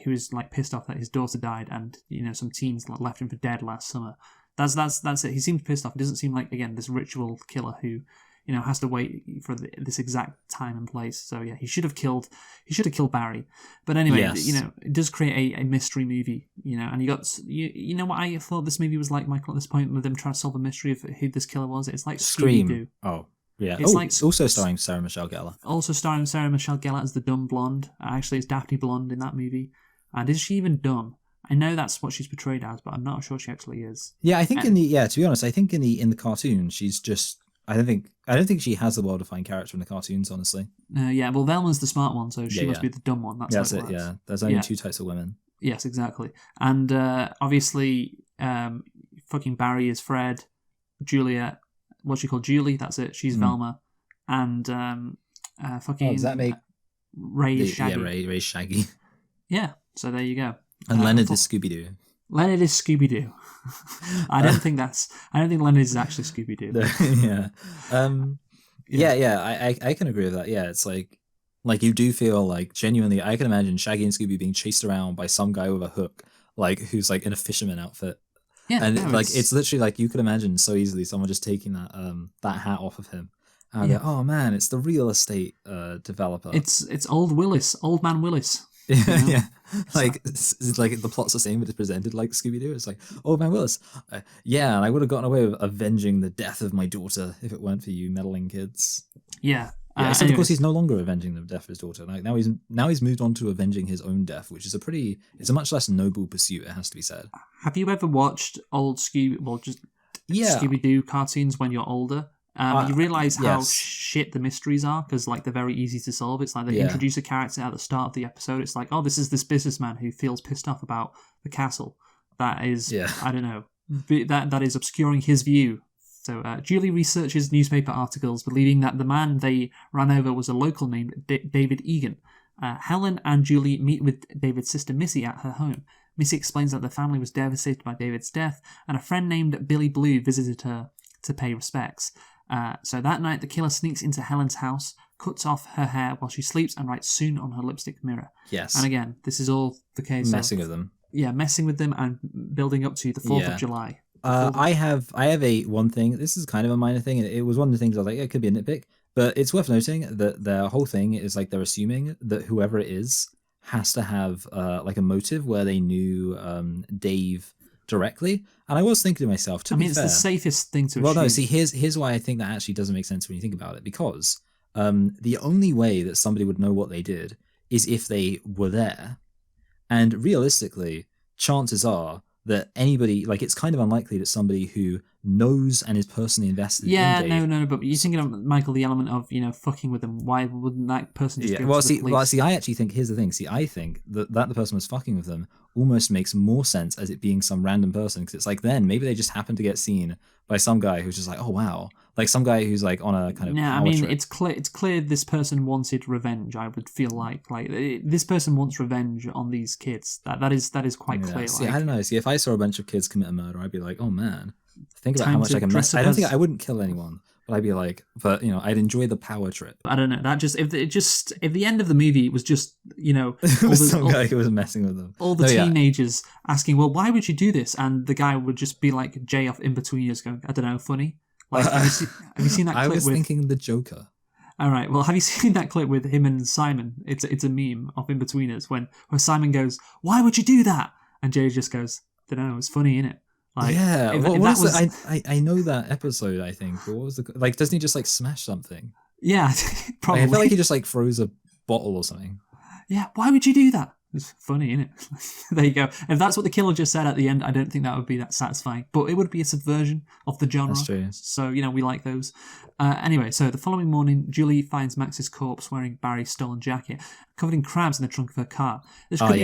Who is like pissed off that his daughter died, and some teens left him for dead last summer. That's it. He seems pissed off. He doesn't seem like, again, this ritual killer who has to wait for this exact time and place. So yeah, he should have killed Barry. But anyway, yes. It does create a mystery movie, and you got what I thought this movie was like, Michael, at this point, with them trying to solve a mystery of who this killer was. It's like Scream. Oh yeah. It's also starring Sarah Michelle Gellar. Also starring Sarah Michelle Gellar as the dumb blonde. Actually, it's Daphne Blonde in that movie. And is she even dumb? I know that's what she's portrayed as, but I'm not sure she actually is. Yeah, I think to be honest, I think in the cartoon she's just, I don't think she has a well-defined character in the cartoons, honestly. Yeah, well, Velma's the smart one, so she must be the dumb one. That's it. Yeah, there's only two types of women. Yes, exactly. And obviously, fucking Barry is Fred. Juliet, what's she called? Julie. That's it. She's Velma. And fucking. Does that make Ray is Shaggy? Yeah, Ray's Shaggy. Yeah. So there you go. And Leonard is Scooby Doo. Leonard is Scooby Doo. I don't think Leonard is actually Scooby Doo. Yeah. I can agree with that. Yeah, it's like you do feel like, genuinely, I can imagine Shaggy and Scooby being chased around by some guy with a hook, like who's like in a fisherman outfit. Yeah, and it's literally like you could imagine so easily someone just taking that hat off of him. And go, oh man, it's the real estate developer. It's old man Willis. Yeah. It's like the plot's the same, but it's presented like Scooby-Doo. It's like, oh, man, Willis. And I would have gotten away with avenging the death of my daughter if it weren't for you meddling kids. Yeah. So of course he's no longer avenging the death of his daughter. Like now he's moved on to avenging his own death, which is it's a much less noble pursuit, it has to be said. Have you ever watched old Scooby-Doo cartoons when you're older? You realise how shit the mysteries are, because like they're very easy to solve. It's like they introduce a character at the start of the episode. It's like, oh, this is this businessman who feels pissed off about the castle. That is, I don't know, that is obscuring his view. So Julie researches newspaper articles, believing that the man they ran over was a local named David Egan. Helen and Julie meet with David's sister Missy at her home. Missy explains that the family was devastated by David's death, and a friend named Billy Blue visited her to pay respects. So that night, the killer sneaks into Helen's house, cuts off her hair while she sleeps, and writes "soon" on her lipstick mirror. Yes. And again, this is all the case messing with them. Yeah, messing with them and building up to the 4th of July. I have a one thing. This is kind of a minor thing. It was one of the things I was like, it could be a nitpick, but it's worth noting that their whole thing is like they're assuming that whoever it is has to have like a motive where they knew Dave directly. And I was thinking to myself, to be fair, it's the safest thing to assume. Well, no, see, here's why I think that actually doesn't make sense when you think about it, because the only way that somebody would know what they did is if they were there. And realistically, chances are that anybody, like, it's kind of unlikely that somebody who knows and is personally invested Yeah, in Dave. no, but you're thinking of, Michael, the element of, fucking with them. Why wouldn't that person just Yeah, go to the police? I actually think, here's the thing. See, I think that the person was fucking with them almost makes more sense as it being some random person, because it's like, then maybe they just happen to get seen by some guy who's just like, oh wow, like some guy who's like on a kind of Yeah, power trip. it's clear this person wanted revenge. I would feel like this person wants revenge on these kids. That is quite clear. See, like, I don't know. See, if I saw a bunch of kids commit a murder, I'd be like, oh man, think about Time how much to I can dress mess. up I don't think as- I wouldn't kill anyone, but I'd be like, but I'd enjoy the power trip. I don't know. That just if the end of the movie was just Some guy who was messing with them. all the teenagers asking, well, why would you do this? And the guy would just be like Jay off in between us going, I don't know, funny. Like, have you seen that clip? I was thinking the Joker. All right. Well, have you seen that clip with him and Simon? It's a meme of In Between Us where Simon goes, "Why would you do that?" And Jay just goes, "Don't know. It's funny, innit?" Like, yeah. if What that was I know that episode. I think. But what was the like? Doesn't he just like smash something? Yeah, probably. I feel like he just like throws a bottle or something. Yeah. Why would you do that? It's funny, isn't it? There you go. If that's what the killer just said at the end, I don't think that would be that satisfying. But it would be a subversion of the genre. That's true. So, we like those. Anyway, so the following morning, Julie finds Max's corpse wearing Barry's stolen jacket, covered in crabs in the trunk of her car. This could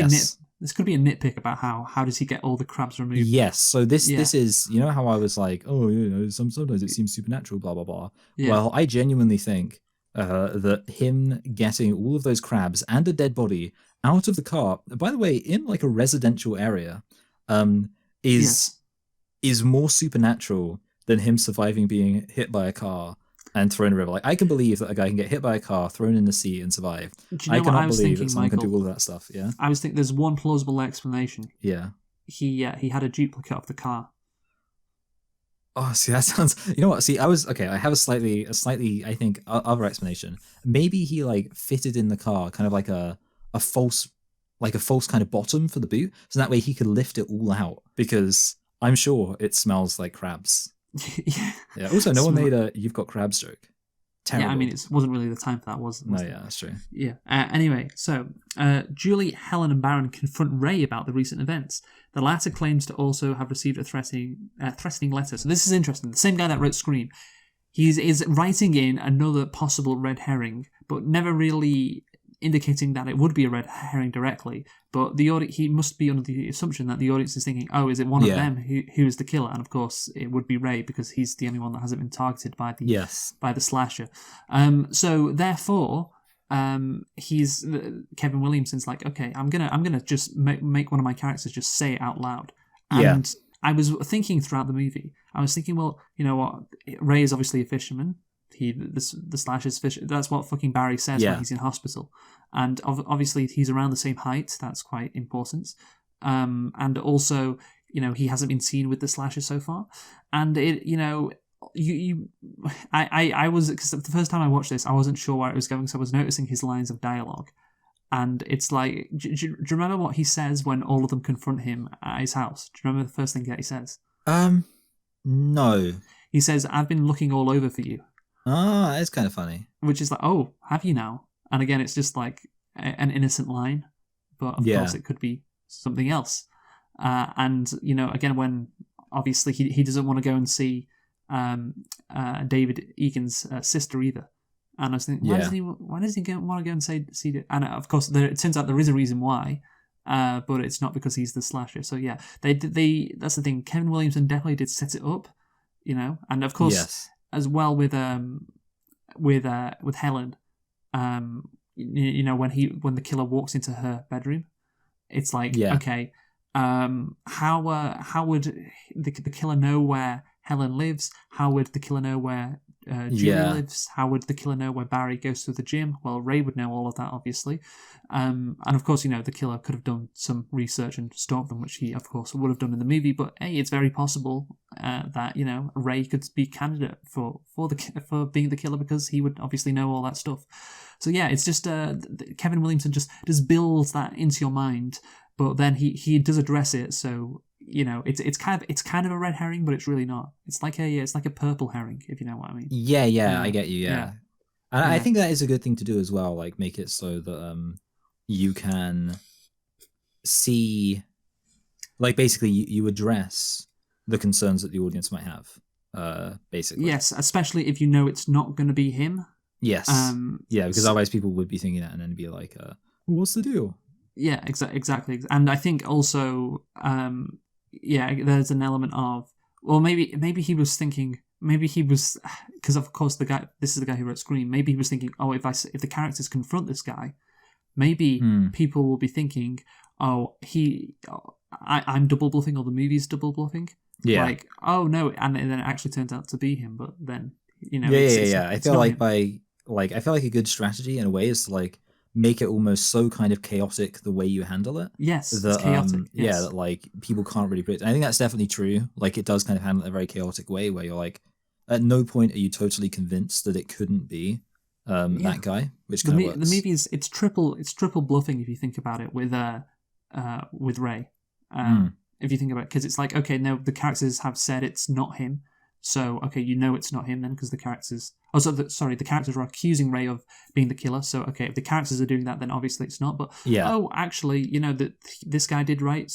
be a nitpick about how does he get all the crabs removed. Yes. So this is, how I was like, oh, sometimes it seems supernatural, blah, blah, blah. Yeah. Well, I genuinely think that him getting all of those crabs and a dead body out of the car, by the way, in like a residential area, is more supernatural than him surviving being hit by a car and thrown in a river. Like, I can believe that a guy can get hit by a car, thrown in the sea, and survive. I cannot believe that someone can do all of that stuff. Yeah, I was thinking there's one plausible explanation. Yeah, he had a duplicate of the car. Oh, see, that sounds. You know what? See, I have a slightly, I think, other explanation. Maybe he like fitted in the car, kind of like a false kind of bottom for the boot, so that way he could lift it all out. Because I'm sure it smells like crabs. Yeah. Also, no one made a "you've got crabs" joke. Terrible. Yeah, I mean, it wasn't really the time for that, was it? No, yeah, that's true. Yeah. Anyway, so Julie, Helen, and Baron confront Ray about the recent events. The latter claims to also have received a threatening letter. So this is interesting. The same guy that wrote Scream, he is writing in another possible red herring, but never really indicating that it would be a red herring directly. But he must be under the assumption that the audience is thinking, oh, is it one of them who is the killer? And of course, it would be Ray, because he's the only one that hasn't been targeted by the slasher. So therefore, he's Kevin Williamson's like, okay, I'm gonna just make one of my characters just say it out loud. And I was thinking throughout the movie, well, you know what, Ray is obviously a fisherman. The slasher's fish. That's what fucking Barry says when he's in hospital, and obviously he's around the same height. That's quite important. And also, he hasn't been seen with the slasher so far, and I was, because the first time I watched this, I wasn't sure where it was going, so I was noticing his lines of dialogue, and it's like, do you remember what he says when all of them confront him at his house? Do you remember the first thing that he says? No. He says, "I've been looking all over for you." Ah, that's kind of funny. Which is like, oh, have you now? And again, it's just like an innocent line, but of course it could be something else. And again, when obviously he doesn't want to go and see David Egan's sister either. And I was thinking, why does he want to go and see it? And of course, it turns out there is a reason why, but it's not because he's the slasher. So yeah, they that's the thing. Kevin Williamson definitely did set it up, and of course. Yes. As well with Helen, when the killer walks into her bedroom, it's like, okay, how would the killer know where Helen lives? How would the killer know where Julie lives? How would the killer know where Barry goes to the gym? Well, Ray would know all of that, obviously. And of course, the killer could have done some research and stalked them, which he, of course, would have done in the movie. But hey, it's very possible that Ray could be candidate for being the killer, because he would obviously know all that stuff. So yeah, it's just Kevin Williamson just builds that into your mind, but then he does address it. So it's kind of a red herring, but it's really not. It's like a purple herring, if you know what I mean. Yeah, I get you. Yeah. And I think that is a good thing to do as well. Like, make it so that you can see Like basically, you address the concerns that the audience might have. Basically, Yes, especially if you know it's not going to be him. yes, yeah, because So, otherwise people would be thinking that and then be like, "What's the deal?" yeah, exactly. And I think also, yeah, there's an element of, well, maybe he was thinking, maybe he was, because of course this is the guy who wrote Scream. Maybe he was thinking, oh, if the characters confront this guy, maybe Hmm. people will be thinking, oh, I'm double bluffing, or the movie's double bluffing. Yeah, Like, oh no, and then it actually turns out to be him. But then, yeah. I it's feel not like him. I feel like a good strategy in a way is to like make it almost so kind of chaotic the way you handle it Yes, it's that chaotic. yeah, Yes. that like people can't really predict. And I think that's definitely true. Like it does kind of handle it in a very chaotic way where you're like, at no point are you totally convinced that it couldn't be Yeah. that guy, which kind of The works. movie is it's triple bluffing if you think about it with Ray. Mm. If you think about it, because it's like, okay, no, the characters have said it's not him, so okay, it's not him then, because the characters. Oh, sorry, the characters are accusing Ray of being the killer. So okay, if the characters are doing that, then obviously it's not. But Yeah, oh, actually, that this guy did write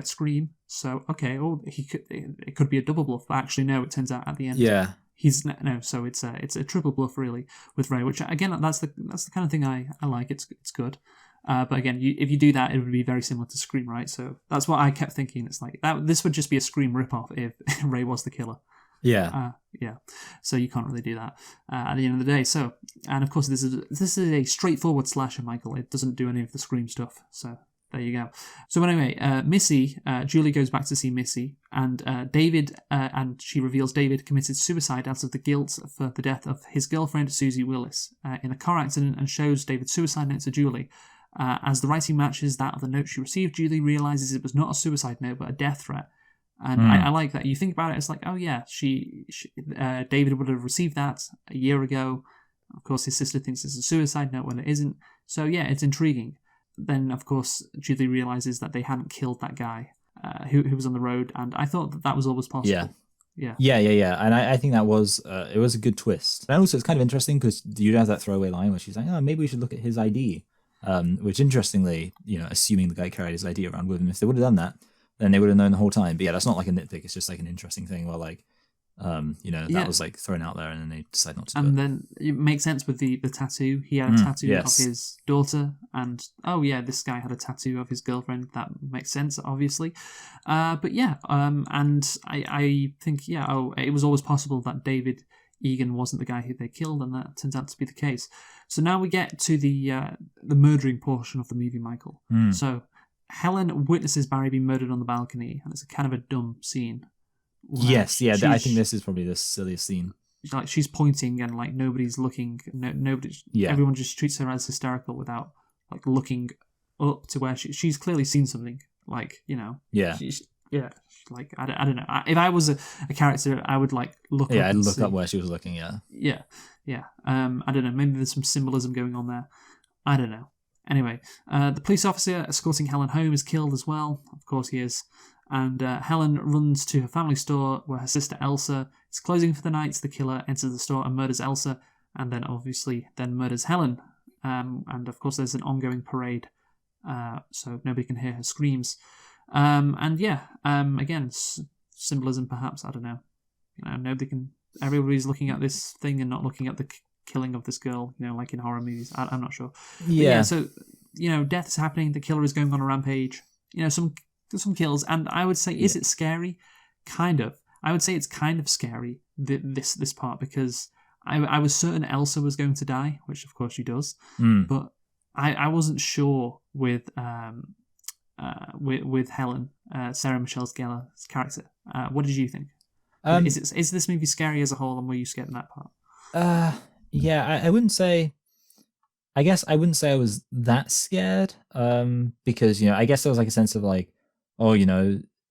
Scream. So okay, oh, it could be a double bluff, but actually no, it turns out at the end yeah, he's no. So it's a triple bluff really with Ray, which again that's the kind of thing I like. It's good. But again, if you do that, it would be very similar to Scream, right? So that's what I kept thinking. It's like this would just be a Scream ripoff if Ray was the killer. yeah, Yeah. So you can't really do that at the end of the day. So, and of course, this is a straightforward slasher, Michael. It doesn't do any of the Scream stuff. So there you go. So anyway, Julie goes back to see Missy, and David, and she reveals David committed suicide out of the guilt for the death of his girlfriend Susie Willis in a car accident, and shows David's suicide note to Julie. As the writing matches that of the note she received, Julie realizes it was not a suicide note but a death threat. And I like that. You think about it, it's like, oh yeah, David would have received that a year ago. Of course, his sister thinks it's a suicide note when it isn't. So yeah, it's intriguing. Then, of course, Julie realizes that they hadn't killed that guy who was on the road, and I thought that was always possible. yeah, Yeah. yeah. And I think that was it was a good twist. And also, it's kind of interesting because you have that throwaway line where she's like, "Oh, maybe we should look at his ID." Which interestingly, assuming the guy carried his ID around with him, if they would have done that, then they would have known the whole time. But yeah, that's not like a nitpick. It's just like an interesting thing where like, that was like thrown out there and then they decide not to do it. And then it makes sense with the tattoo. He had a tattoo yes. of his daughter, and oh yeah, this guy had a tattoo of his girlfriend. That makes sense, obviously. But yeah, and I think it was always possible that David Egan wasn't the guy who they killed, and that turns out to be the case. So now we get to the murdering portion of the movie, Michael. So Helen witnesses Barry being murdered on the balcony, and it's a kind of a dumb scene. Yes, yeah, I think this is probably the silliest scene. Like she's pointing and like nobody's looking. Everyone just treats her as hysterical without like looking up to where she's clearly seen something. Like Yeah. Like I don't know. If I was a character, I would like look. Yeah, up I'd and look see. up where she was looking. Yeah. Yeah. I don't know. Maybe there's some symbolism going on there. I don't know. Anyway, the police officer escorting Helen home is killed as well. Of course he is. And Helen runs to her family store where her sister Elsa is closing for the night. The killer enters the store and murders Elsa, and then obviously murders Helen. And of course there's an ongoing parade, so nobody can hear her screams. Again, symbolism perhaps. I don't know. Nobody can. Everybody's looking at this thing and not looking at the killing of this girl. Like in horror movies. I'm not sure. Yeah. So death is happening. The killer is going on a rampage. Some kills, and I would say, is it scary? Kind of. I would say it's kind of scary, this part, because I was certain Elsa was going to die, which of course she does, but I wasn't sure with Helen, Sarah Michelle Gellar's character. What did you think? Is this movie scary as a whole, and were you scared in that part? Yeah, I wouldn't say. I guess I wouldn't say I was that scared, because I guess there was like a sense of like, oh,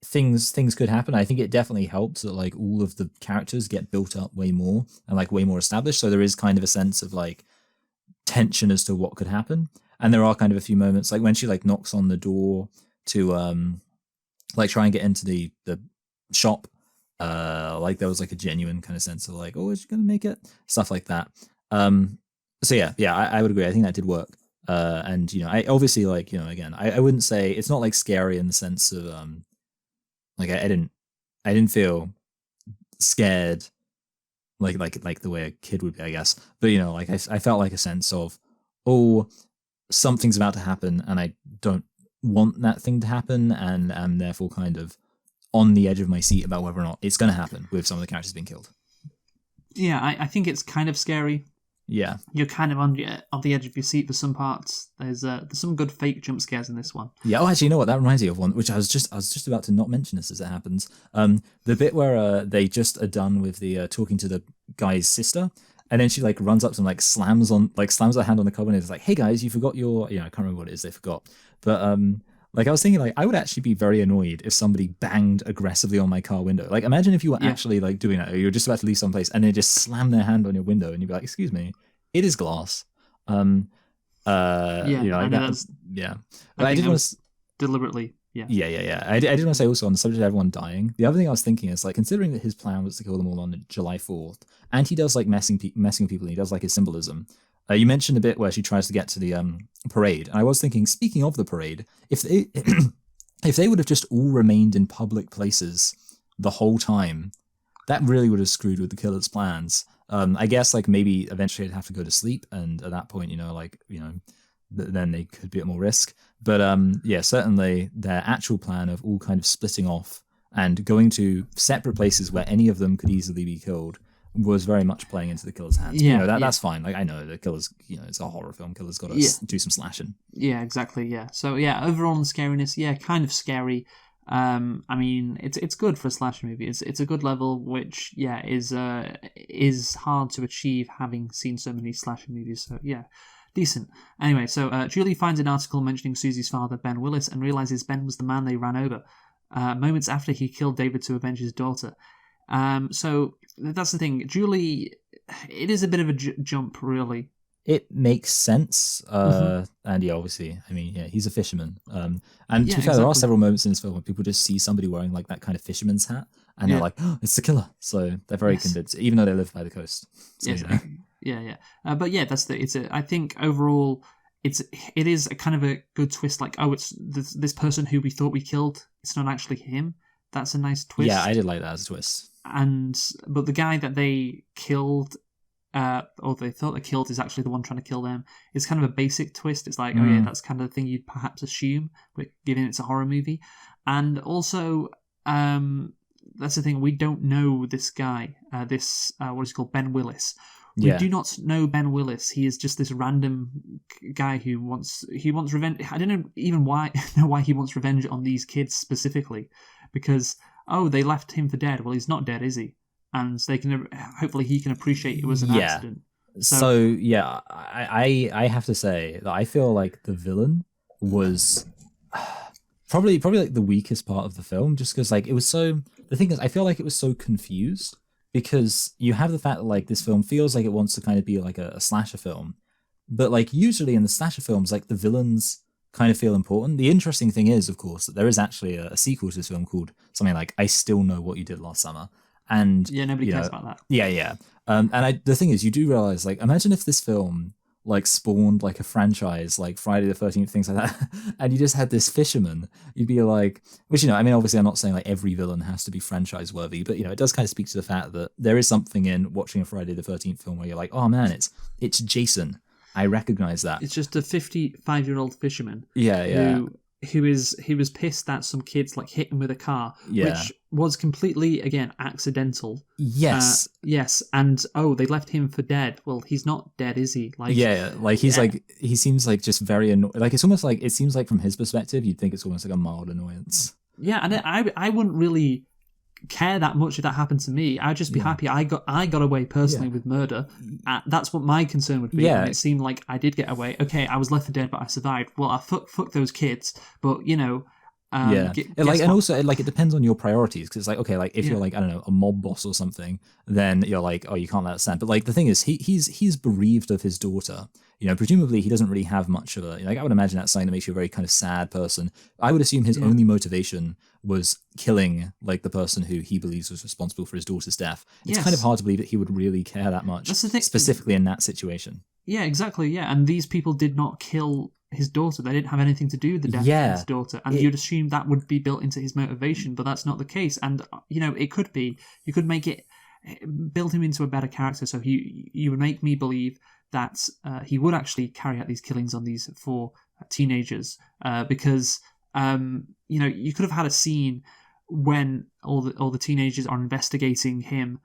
things could happen. I think it definitely helps that like all of the characters get built up way more and like way more established. So there is kind of a sense of like tension as to what could happen. And there are kind of a few moments like when she like knocks on the door to like try and get into the shop. Like there was like a genuine kind of sense of like, oh, is she gonna make it? Stuff like that. So yeah, I would agree. I think that did work. And I obviously, like, again, I wouldn't say it's not like scary in the sense of like I didn't feel scared like the way a kid would be, I guess. But like I felt like a sense of, oh, something's about to happen, and I don't want that thing to happen, and am therefore kind of on the edge of my seat about whether or not it's going to happen with some of the characters being killed. Yeah, I think it's kind of scary. Yeah, You're kind of on the edge of your seat for some parts. There's some good fake jump scares in this one. yeah. Oh, actually, you know what? That reminds me of one which I was just about to not mention this as it happens. The bit where they just are done with the talking to the guy's sister, and then she like runs up to him, like slams her hand on the cupboard, and is like, "Hey guys, you forgot your." I can't remember what it is they forgot, but like I was thinking, like I would actually be very annoyed if somebody banged aggressively on my car window. Like imagine if you were actually like doing that, or you're just about to leave someplace, and they just slam their hand on your window, and you'd be like, "Excuse me, it is glass." I know that's yeah. But I did want to deliberately. Yeah. Yeah. I did want to say also on the subject of everyone dying. The other thing I was thinking is like considering that his plan was to kill them all on July 4th, and he does like messing with people, and he does like his symbolism. You mentioned a bit where she tries to get to the parade, and I was thinking, speaking of the parade, if they if they would have just all remained in public places the whole time, that really would have screwed with the killer's plans. I guess like maybe eventually they'd have to go to sleep, and at that point, then they could be at more risk. But yeah, certainly their actual plan of all kind of splitting off and going to separate places where any of them could easily be killed was very much playing into the killer's hands. Yeah, that's fine. Like I know the killer's, it's a horror film. Killer's got to do some slashing. Yeah, exactly. Yeah. So yeah, overall in scariness, yeah, kind of scary. I mean, it's good for a slasher movie. It's a good level, which is hard to achieve having seen so many slasher movies. So yeah, decent. Anyway, so Julie finds an article mentioning Susie's father, Ben Willis, and realizes Ben was the man they ran over moments after he killed David to avenge his daughter. So that's the thing. Julie, it is a bit of a jump, really. It makes sense. And yeah, obviously, I mean, yeah, he's a fisherman. And to be fair, there are several moments in this film where people just see somebody wearing like that kind of fisherman's hat, and they're like, "Oh, it's the killer." So they're very convinced, even though they live by the coast. So, yes. Yeah. But yeah, I think overall, it is a kind of a good twist. Like, oh, it's this person who we thought we killed. It's not actually him. That's a nice twist. Yeah, I did like that as a twist. But the guy that they killed, or they thought they killed, is actually the one trying to kill them. It's kind of a basic twist. It's like, oh yeah, that's kind of the thing you'd perhaps assume, given it's a horror movie. And also, that's the thing, we don't know this guy. What is he called, Ben Willis. We do not know Ben Willis. He is just this random guy who wants revenge. I don't know even why he wants revenge on these kids specifically, because they left him for dead. Well, he's not dead, is he? And they can hopefully he can appreciate it was an accident. So yeah, I have to say that I feel like the villain was probably like the weakest part of the film, just because like it was so. The thing is, I feel like it was so confused. Because you have the fact that like this film feels like it wants to kind of be like a slasher film, but like usually in the slasher films, like the villains kind of feel important. The interesting thing is, of course, that there is actually a sequel to this film called something like "I Still Know What You Did Last Summer," and nobody cares about that. Yeah. And the thing is, you do realize, like, imagine if this film like spawned like a franchise like Friday the 13th, things like that, and you just had this fisherman, you'd be like, which I mean obviously I'm not saying like every villain has to be franchise worthy, but it does kind of speak to the fact that there is something in watching a Friday the 13th film where you're like, oh man, it's Jason, I recognize that. It's just a 55-year-old fisherman who was pissed that some kids like hit him with a car, which was completely, again, accidental. Yes. Yes, and they left him for dead. Well, he's not dead, is he? Like, like he's like, he seems like just very annoyed. Like it's almost like, it seems like from his perspective, you'd think it's almost like a mild annoyance. Yeah, and I wouldn't really care that much if that happened to me. I'd just be happy I got away personally with murder. That's what my concern would be. And it seemed like I did get away. Okay, I was left for dead, but I survived. Well, I fuck those kids, but Yeah, and also it depends on your priorities, because it's like, okay, like if you're like, I don't know, a mob boss or something, then you're like, oh, you can't let that stand. But like the thing is, he's bereaved of his daughter. You know, presumably he doesn't really have much of a, like, I would imagine that's something that makes you a very kind of sad person. I would assume his only motivation was killing like the person who he believes was responsible for his daughter's death. It's kind of hard to believe that he would really care that much, specifically in that situation. Yeah, exactly. Yeah, and these people did not kill his daughter. They didn't have anything to do with the death of his daughter, and you'd assume that would be built into his motivation, but that's not the case. And you know, it could be. You could make it, build him into a better character. So you would make me believe that he would actually carry out these killings on these 4 teenagers, because you know, you could have had a scene when all the teenagers are investigating him,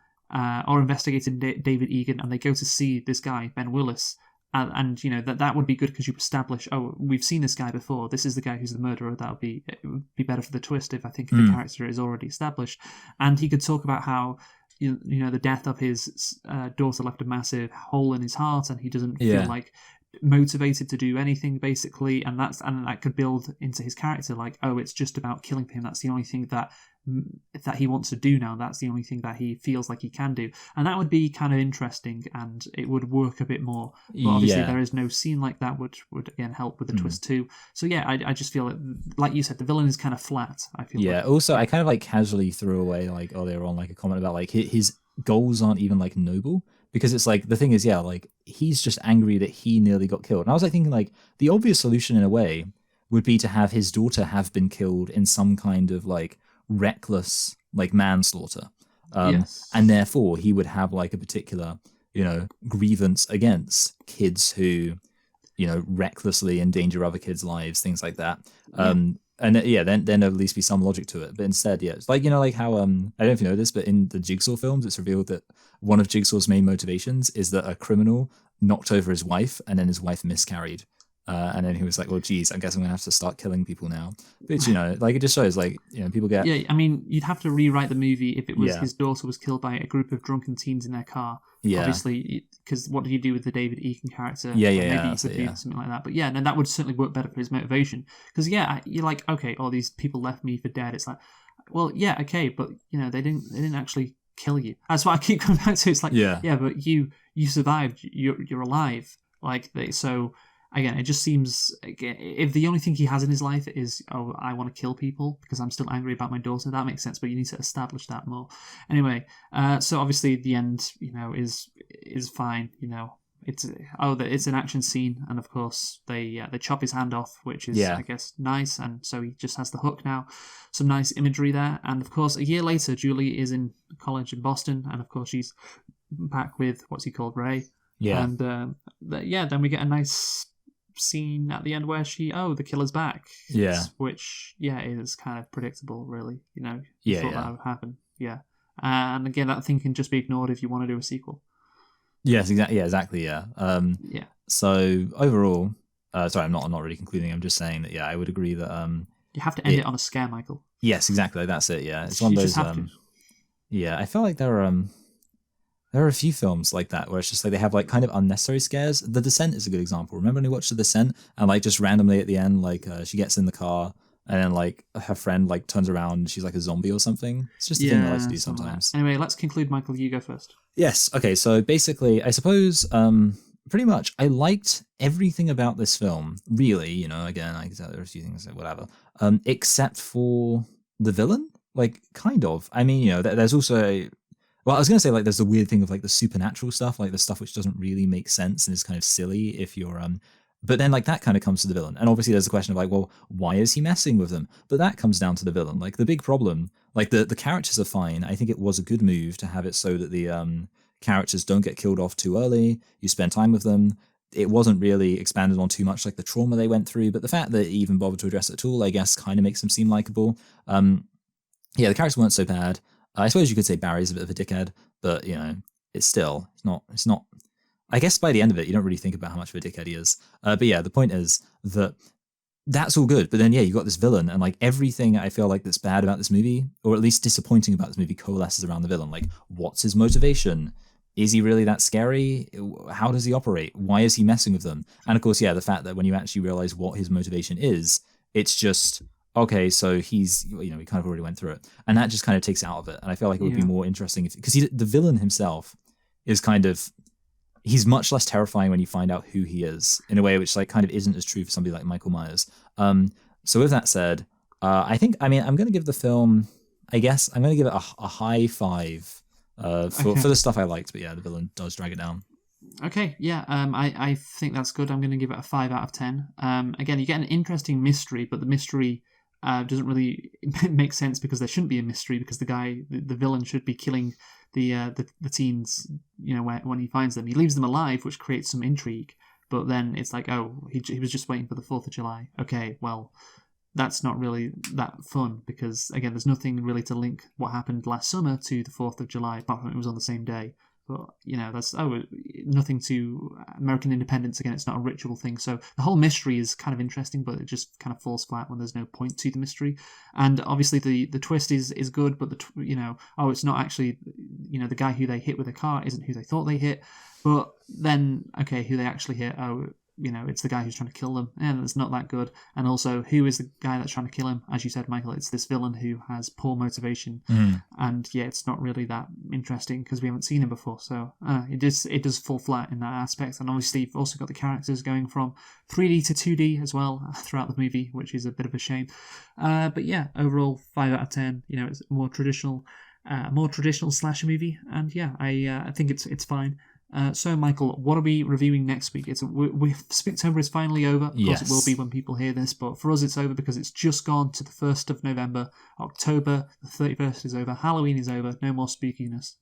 or investigating David Egan, and they go to see this guy Ben Willis. And you know, that would be good, because you establish, oh, we've seen this guy before. This is the guy who's the murderer. It would be better for the twist if the character is already established. And he could talk about how you know the death of his daughter left a massive hole in his heart, and he doesn't feel like motivated to do anything, basically. And that could build into his character, like, oh, it's just about killing him. That's the only thing that he wants to do now. That's the only thing that he feels like he can do, and that would be kind of interesting, and it would work a bit more. But obviously there is no scene like that, which would again help with the twist too. So yeah, I just feel like you said, the villain is kind of flat. I feel also I kind of like casually threw away like earlier on like a comment about like his goals aren't even like noble, because it's like, the thing is, like he's just angry that he nearly got killed. And I was like thinking, like, the obvious solution in a way would be to have his daughter have been killed in some kind of like reckless like manslaughter, and therefore he would have like a particular, you know, grievance against kids who, you know, recklessly endanger other kids' lives, things like that. And then at least be some logic to it. But instead, it's like, you know, like how I don't know if you know this, but in the Jigsaw films, it's revealed that one of Jigsaw's main motivations is that a criminal knocked over his wife, and then his wife miscarried. And then he was like, well, geez, I guess I'm going to have to start killing people now. Which, you know, like, it just shows, like, you know, people get... Yeah, I mean, you'd have to rewrite the movie if it was his daughter was killed by a group of drunken teens in their car. Yeah. Obviously, because what did you do with the David Egan character? Maybe you could do something like that. But yeah, no, that would certainly work better for his motivation. Because, you're like, okay, all these people left me for dead. It's like, well, yeah, okay, but, you know, they didn't actually kill you. That's what I keep coming back to. It's like, but you survived. You're alive. Like, so... Again, it just seems, if the only thing he has in his life is, oh, I want to kill people because I'm still angry about my daughter, that makes sense, but you need to establish that more. Anyway, so obviously the end, you know, is fine, you know. It's an action scene, and of course they chop his hand off, which is, I guess, nice, and so he just has the hook now. Some nice imagery there, and of course a year later, Julie is in college in Boston, and of course she's back with, what's he called, Ray. Yeah. And then we get a nice scene at the end where the killer's back. Yeah. Which, is kind of predictable, really. You know, you thought that would happen. Yeah. And again, that thing can just be ignored if you want to do a sequel. Yes, exactly. Yeah, exactly. Yeah. So overall, sorry, I'm not really concluding. I'm just saying that, I would agree that you have to end it on a scare, Michael. Yes, exactly. That's it. Yeah. It's one of those. I felt like there are a few films like that where it's just like they have like kind of unnecessary scares. The Descent is a good example. Remember when we watched The Descent and like just randomly at the end, like she gets in the car and then like her friend like turns around and she's like a zombie or something. It's just a thing I like to do sometimes. Anyway, let's conclude. Michael, you go first. Yes. Okay. So basically, I suppose pretty much I liked everything about this film. Really, you know, again, I can tell there are a few things, whatever, except for the villain. Like, kind of. I mean, you know, there's also well, I was going to say, like, there's the weird thing of, like, the supernatural stuff, like, the stuff which doesn't really make sense and is kind of silly if you're, but then, like, that kind of comes to the villain. And obviously there's the question of, like, well, why is he messing with them? But that comes down to the villain. Like, the big problem, like, the characters are fine. I think it was a good move to have it so that the characters don't get killed off too early. You spend time with them. It wasn't really expanded on too much, like, the trauma they went through. But the fact that he even bothered to address it at all, I guess, kind of makes them seem likable. The characters weren't so bad. I suppose you could say Barry's a bit of a dickhead, but, you know, it's not. I guess by the end of it, you don't really think about how much of a dickhead he is. But yeah, the point is that that's all good. But then, you got this villain, and like everything I feel like that's bad about this movie, or at least disappointing about this movie, coalesces around the villain. Like, what's his motivation? Is he really that scary? How does he operate? Why is he messing with them? And of course, the fact that when you actually realize what his motivation is, it's just okay, so he's, we kind of already went through it, and that just kind of takes it out of it. And I feel like it would be more interesting because the villain himself is kind of, he's much less terrifying when you find out who he is in a way which like kind of isn't as true for somebody like Michael Myers. So with that said, I'm going to give the film, I guess I'm going to give it a high 5 for the stuff I liked, but yeah, the villain does drag it down. Okay, yeah, I think that's good. I'm going to give it a 5 out of 10. Again, you get an interesting mystery, but the mystery doesn't really make sense because there shouldn't be a mystery because the villain should be killing the teens, when he finds them. He leaves them alive, which creates some intrigue, but then it's like, oh, he was just waiting for the 4th of July. Okay, well, that's not really that fun because, again, there's nothing really to link what happened last summer to the 4th of July, apart from it was on the same day. But, that's nothing to American independence. Again, it's not a ritual thing. So the whole mystery is kind of interesting, but it just kind of falls flat when there's no point to the mystery. And obviously the twist is good, but it's not actually, the guy who they hit with a car isn't who they thought they hit. But then, okay, who they actually hit, it's the guy who's trying to kill them, and it's not that good. And also, who is the guy that's trying to kill him? As you said, Michael, it's this villain who has poor motivation, and yeah, it's not really that interesting because we haven't seen him before. So it does fall flat in that aspect. And obviously, you've also got the characters going from 3D to 2D as well throughout the movie, which is a bit of a shame. But yeah, overall 5 out of 10. It's a more traditional slasher movie, and yeah, I think it's fine. So, Michael, what are we reviewing next week? Spooktober is finally over. Of course, it will be when people hear this, but for us, it's over because it's just gone to the 1st of November. October, the 31st is over. Halloween is over. No more spookiness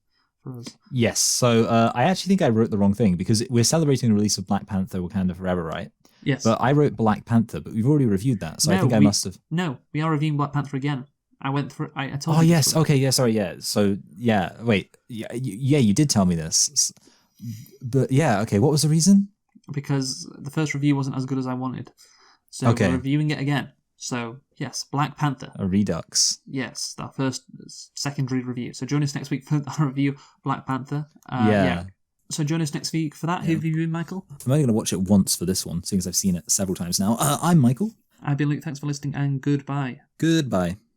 for us. Yes. So, I actually think I wrote the wrong thing because we're celebrating the release of Black Panther: Wakanda Forever, right? Yes. But I wrote Black Panther, but we've already reviewed that, so I think I must have. No, we are reviewing Black Panther again. I went through. I told you. Oh yes. Okay. Yeah. Sorry. Yeah. So yeah. Wait. Yeah. You did tell me this. But yeah, okay, what was the reason? Because the first review wasn't as good as I wanted. So we're reviewing it again. So, yes, Black Panther. A redux. Yes, our first secondary review. So join us next week for our review Black Panther. Yeah. So join us next week for that. Who have you been, Michael? I'm only going to watch it once for this one, seeing as I've seen it several times now. I'm Michael. I've been Luke. Thanks for listening, and goodbye. Goodbye.